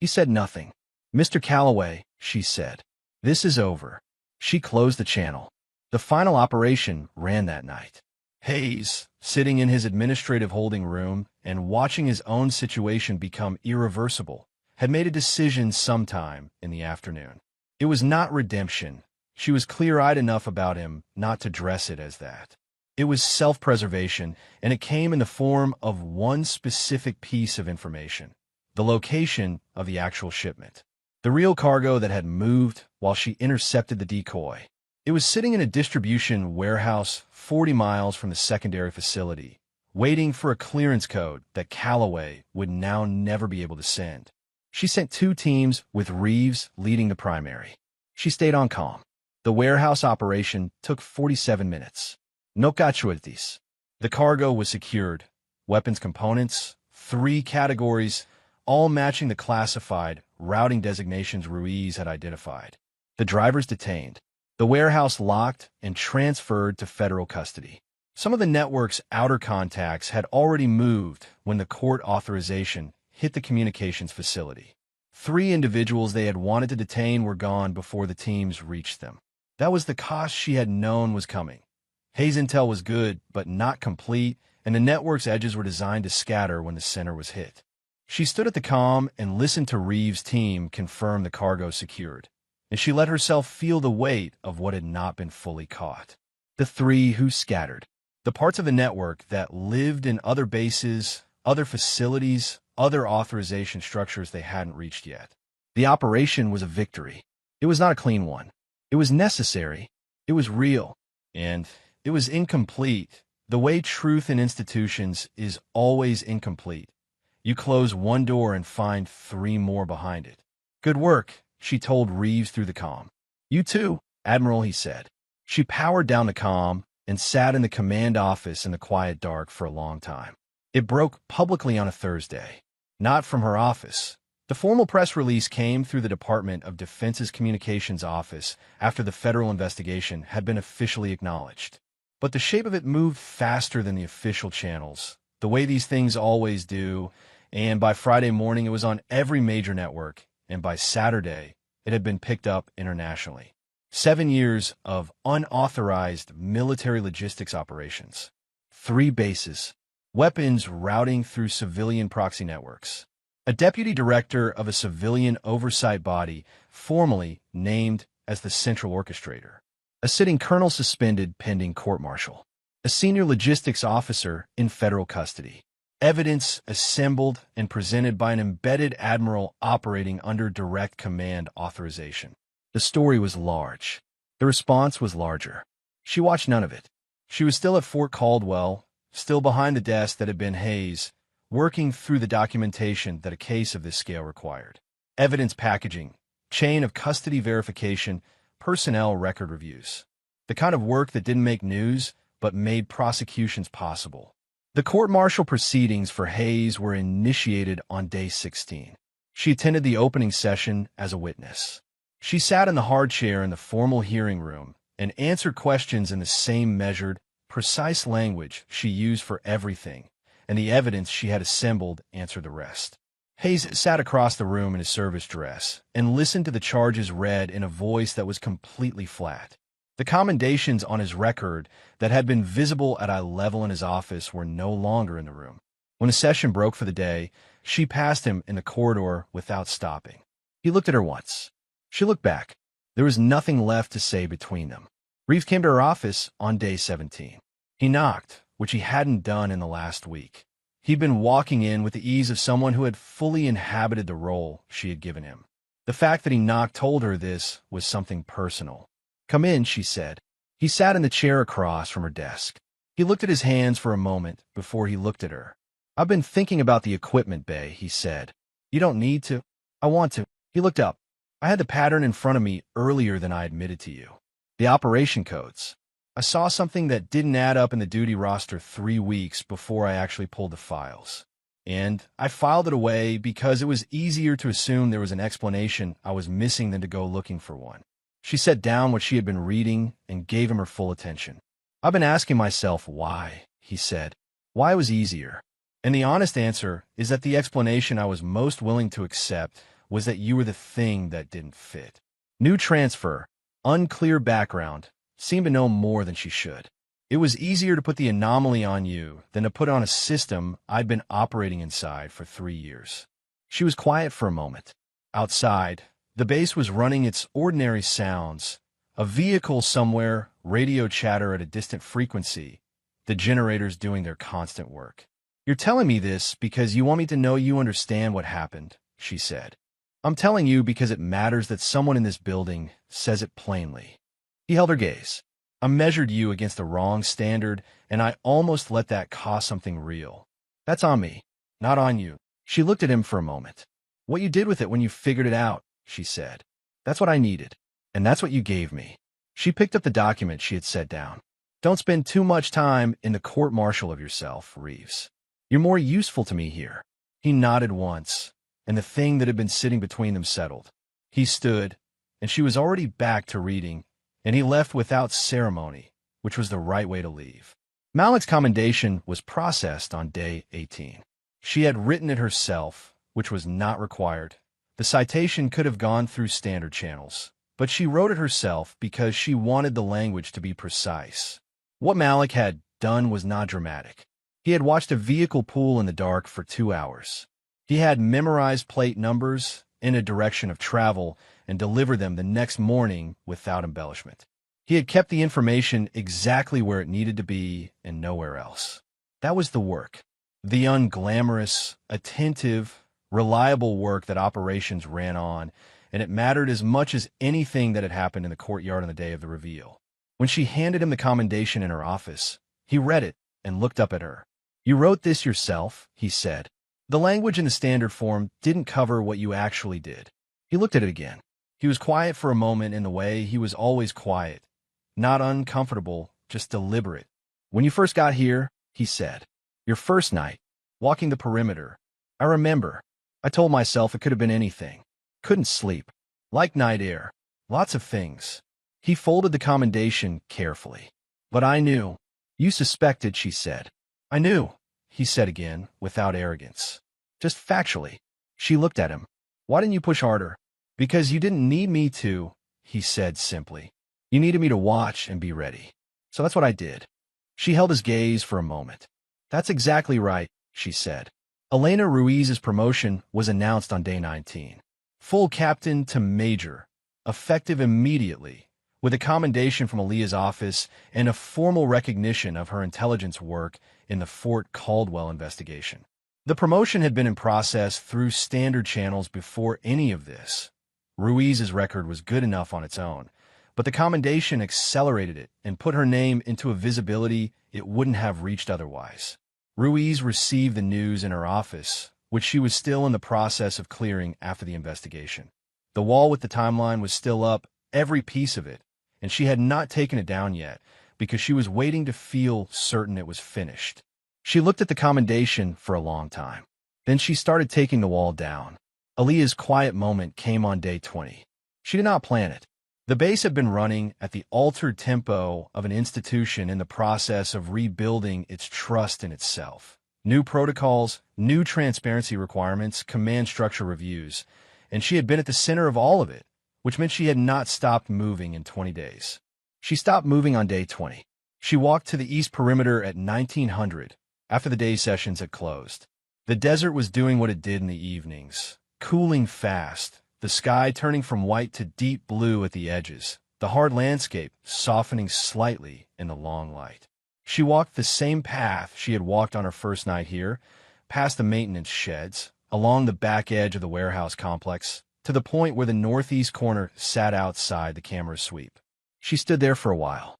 He said nothing. "Mr. Callaway," she said, "this is over." She closed the channel. The final operation ran that night. Hayes, sitting in his administrative holding room and watching his own situation become irreversible, had made a decision sometime in the afternoon. It was not redemption. She was clear-eyed enough about him not to dress it as that. It was self-preservation, and it came in the form of one specific piece of information: the location of the actual shipment. The real cargo that had moved while she intercepted the decoy. It was sitting in a distribution warehouse 40 miles from the secondary facility, waiting for a clearance code that Callaway would now never be able to send. She sent 2 teams with Reeves leading the primary. She stayed on calm. The warehouse operation took 47 minutes. No casualties. The cargo was secured. Weapons components, 3 categories, all matching the classified routing designations Ruiz had identified. The drivers detained. The warehouse locked and transferred to federal custody. Some of the network's outer contacts had already moved when the court authorization hit the communications facility. 3 individuals they had wanted to detain were gone before the teams reached them. That was the cost she had known was coming. Hayes' intel was good, but not complete, and the network's edges were designed to scatter when the center was hit. She stood at the comm and listened to Reeves' team confirm the cargo secured, and she let herself feel the weight of what had not been fully caught. The 3 who scattered. The parts of the network that lived in other bases, other facilities, other authorization structures they hadn't reached yet. The operation was a victory. It was not a clean one. It was necessary. It was real. And it was incomplete, the way truth in institutions is always incomplete. You close one door and find 3 more behind it. "Good work," she told Reeves through the comm. "You too, Admiral," he said. She powered down the comm and sat in the command office in the quiet dark for a long time. It broke publicly on a Thursday. Not from her office. The formal press release came through the Department of Defense's communications office after the federal investigation had been officially acknowledged. But the shape of it moved faster than the official channels, the way these things always do, and by Friday morning it was on every major network, and by Saturday it had been picked up internationally. 7 years of unauthorized military logistics operations. 3 bases. Weapons routing through civilian proxy networks. A deputy director of a civilian oversight body formally named as the central orchestrator. A sitting colonel suspended pending court-martial. A senior logistics officer in federal custody. Evidence assembled and presented by an embedded admiral operating under direct command authorization. The story was large. The response was larger. She watched none of it. She was still at Fort Caldwell, still behind the desk that had been Hayes, working through the documentation that a case of this scale required. Evidence packaging, chain of custody verification, personnel record reviews. The kind of work that didn't make news, but made prosecutions possible. The court-martial proceedings for Hayes were initiated on day 16. She attended the opening session as a witness. She sat in the hard chair in the formal hearing room and answered questions in the same measured, precise language she used for everything, and the evidence she had assembled answered the rest. Hayes sat across the room in his service dress and listened to the charges read in a voice that was completely flat. The commendations on his record that had been visible at eye level in his office were no longer in the room. When the session broke for the day, she passed him in the corridor without stopping. He looked at her once. She looked back. There was nothing left to say between them. Reeves came to her office on day 17. He knocked, which he hadn't done in the last week. He'd been walking in with the ease of someone who had fully inhabited the role she had given him. The fact that he knocked told her this was something personal. "Come in," she said. He sat in the chair across from her desk. He looked at his hands for a moment before he looked at her. "I've been thinking about the equipment bay," he said. "You don't need to." "I want to." He looked up. "I had the pattern in front of me earlier than I admitted to you. The operation codes. I saw something that didn't add up in the duty roster 3 weeks before I actually pulled the files. And I filed it away because it was easier to assume there was an explanation I was missing than to go looking for one." She set down what she had been reading and gave him her full attention. "I've been asking myself why," he said. "Why it was easier. And the honest answer is that the explanation I was most willing to accept was that you were the thing that didn't fit." New transfer, unclear background, seemed to know more than she should. "It was easier to put the anomaly on you than to put on a system I'd been operating inside for 3 years." She was quiet for a moment. Outside, the base was running its ordinary sounds. A vehicle somewhere, radio chatter at a distant frequency, the generators doing their constant work. "You're telling me this because you want me to know you understand what happened," she said. "I'm telling you because it matters that someone in this building says it plainly." He held her gaze. "I measured you against the wrong standard, and I almost let that cost something real. That's on me, not on you." She looked at him for a moment. "What you did with it when you figured it out," she said. "That's what I needed, and that's what you gave me." She picked up the document she had set down. "Don't spend too much time in the court-martial of yourself, Reeves. You're more useful to me here." He nodded once, and the thing that had been sitting between them settled. He stood, and she was already back to reading, and he left without ceremony, which was the right way to leave. Malik's commendation was processed on day 18. She had written it herself, which was not required. The citation could have gone through standard channels, but she wrote it herself because she wanted the language to be precise. What Malik had done was not dramatic. He had watched a vehicle pool in the dark for 2 hours. He had memorized plate numbers in a direction of travel and delivered them the next morning without embellishment. He had kept the information exactly where it needed to be and nowhere else. That was the work. The unglamorous, attentive, reliable work that operations ran on, and it mattered as much as anything that had happened in the courtyard on the day of the reveal. When she handed him the commendation in her office, he read it and looked up at her. "You wrote this yourself," he said. "The language in the standard form didn't cover what you actually did." He looked at it again. He was quiet for a moment in the way he was always quiet. Not uncomfortable, just deliberate. "When you first got here," he said, "your first night, walking the perimeter, I remember. I told myself it could have been anything. Couldn't sleep. Like night air. Lots of things." He folded the commendation carefully. "But I knew." "You suspected," she said. "I knew," he said again, without arrogance. "Just factually." She looked at him. "Why didn't you push harder?" "Because you didn't need me to," he said simply. "You needed me to watch and be ready. So that's what I did." She held his gaze for a moment. "That's exactly right," she said. Elena Ruiz's promotion was announced on day 19. Full captain to major, effective immediately, with a commendation from Aaliyah's office and a formal recognition of her intelligence work in the Fort Caldwell investigation. The promotion had been in process through standard channels before any of this. Ruiz's record was good enough on its own, but the commendation accelerated it and put her name into a visibility it wouldn't have reached otherwise. Ruiz received the news in her office, which she was still in the process of clearing after the investigation. The wall with the timeline was still up, every piece of it, and she had not taken it down yet because she was waiting to feel certain it was finished. She looked at the commendation for a long time. Then she started taking the wall down. Aaliyah's quiet moment came on day 20. She did not plan it. The base had been running at the altered tempo of an institution in the process of rebuilding its trust in itself. New protocols, new transparency requirements, command structure reviews, and she had been at the center of all of it, which meant she had not stopped moving in 20 days. She stopped moving on day 20. She walked to the east perimeter at 1900, after the day sessions had closed. The desert was doing what it did in the evenings, cooling fast, the sky turning from white to deep blue at the edges, the hard landscape softening slightly in the long light. She walked the same path she had walked on her first night here, past the maintenance sheds, along the back edge of the warehouse complex, to the point where the northeast corner sat outside the camera sweep. She stood there for a while.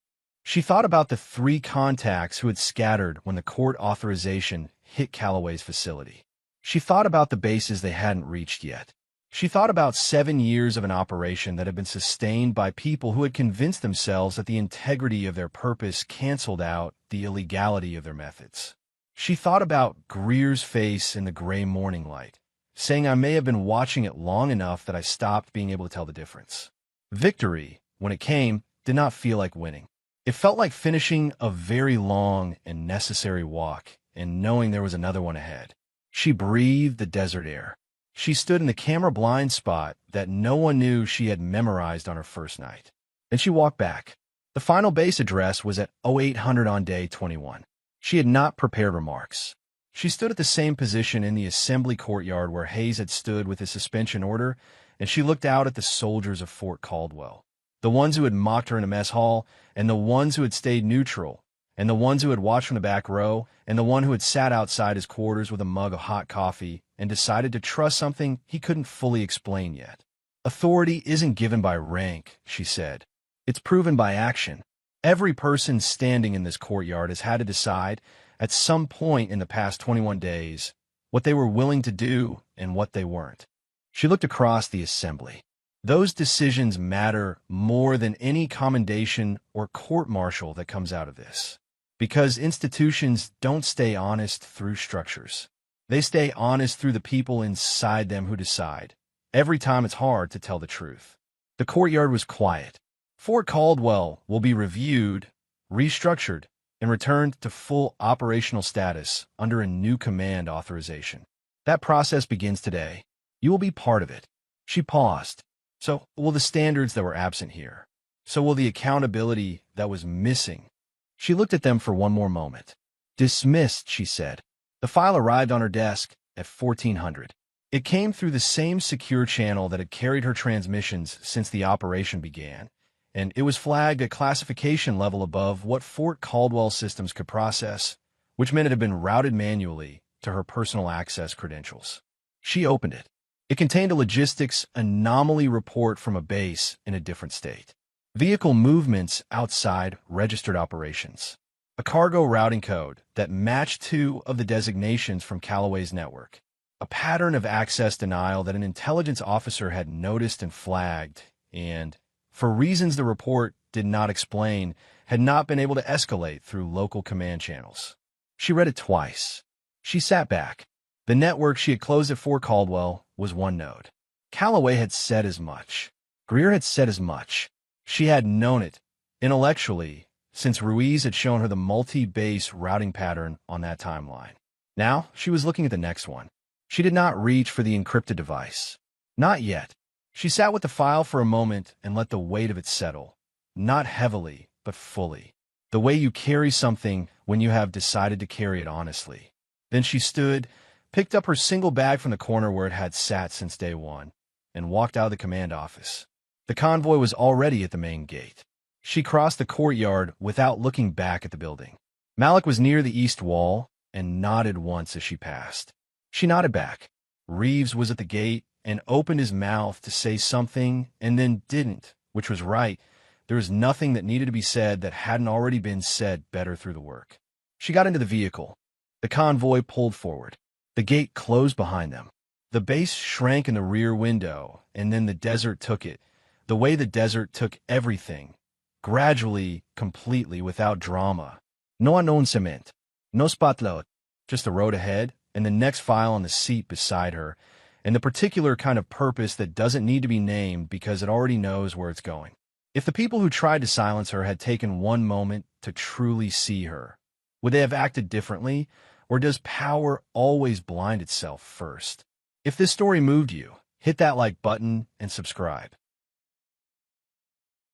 She thought about the 3 contacts who had scattered when the court authorization hit Calloway's facility. She thought about the bases they hadn't reached yet. She thought about 7 years of an operation that had been sustained by people who had convinced themselves that the integrity of their purpose canceled out the illegality of their methods. She thought about Greer's face in the gray morning light, saying, "I may have been watching it long enough that I stopped being able to tell the difference." Victory, when it came, did not feel like winning. It felt like finishing a very long and necessary walk and knowing there was another one ahead. She breathed the desert air. She stood in the camera blind spot that no one knew she had memorized on her first night. Then she walked back. The final base address was at 0800 on day 21. She had not prepared remarks. She stood at the same position in the assembly courtyard where Hayes had stood with his suspension order, and she looked out at the soldiers of Fort Caldwell, the ones who had mocked her in a mess hall, and the ones who had stayed neutral, and the ones who had watched from the back row, and the one who had sat outside his quarters with a mug of hot coffee and decided to trust something he couldn't fully explain yet. "Authority isn't given by rank," she said. "It's proven by action." Every person standing in this courtyard has had to decide, at some point in the past 21 days, what they were willing to do and what they weren't. She looked across the assembly. Those decisions matter more than any commendation or court-martial that comes out of this. Because institutions don't stay honest through structures. They stay honest through the people inside them who decide. Every time it's hard to tell the truth. The courtyard was quiet. Fort Caldwell will be reviewed, restructured, and returned to full operational status under a new command authorization. That process begins today. You will be part of it. She paused. So will the standards that were absent here. So will the accountability that was missing. She looked at them for one more moment. "Dismissed," she said. The file arrived on her desk at 1400. It came through the same secure channel that had carried her transmissions since the operation began, and it was flagged at classification level above what Fort Caldwell systems could process, which meant it had been routed manually to her personal access credentials. She opened it. It contained a logistics anomaly report from a base in a different state. Vehicle movements outside registered operations. A cargo routing code that matched 2 of the designations from Calloway's network. A pattern of access denial that an intelligence officer had noticed and flagged, and, for reasons the report did not explain, had not been able to escalate through local command channels. She read it twice. She sat back. The network she had closed at Fort Caldwell was one node. Calloway had said as much. Greer had said as much. She had known it, intellectually, since Ruiz had shown her the multi-base routing pattern on that timeline. Now, she was looking at the next one. She did not reach for the encrypted device. Not yet. She sat with the file for a moment and let the weight of it settle. Not heavily, but fully. The way you carry something when you have decided to carry it honestly. Then she stood, picked up her single bag from the corner where it had sat since day one, and walked out of the command office. The convoy was already at the main gate. She crossed the courtyard without looking back at the building. Malik was near the east wall and nodded once as she passed. She nodded back. Reeves was at the gate and opened his mouth to say something and then didn't, which was right. There was nothing that needed to be said that hadn't already been said better through the work. She got into the vehicle. The convoy pulled forward. The gate closed behind them. The base shrank in the rear window, and then the desert took it. The way the desert took everything. Gradually, completely, without drama. No announcement. No spotlight. Just the road ahead, and the next file on the seat beside her, and the particular kind of purpose that doesn't need to be named because it already knows where it's going. If the people who tried to silence her had taken one moment to truly see her, would they have acted differently, or does power always blind itself first? If this story moved you, hit that like button and subscribe.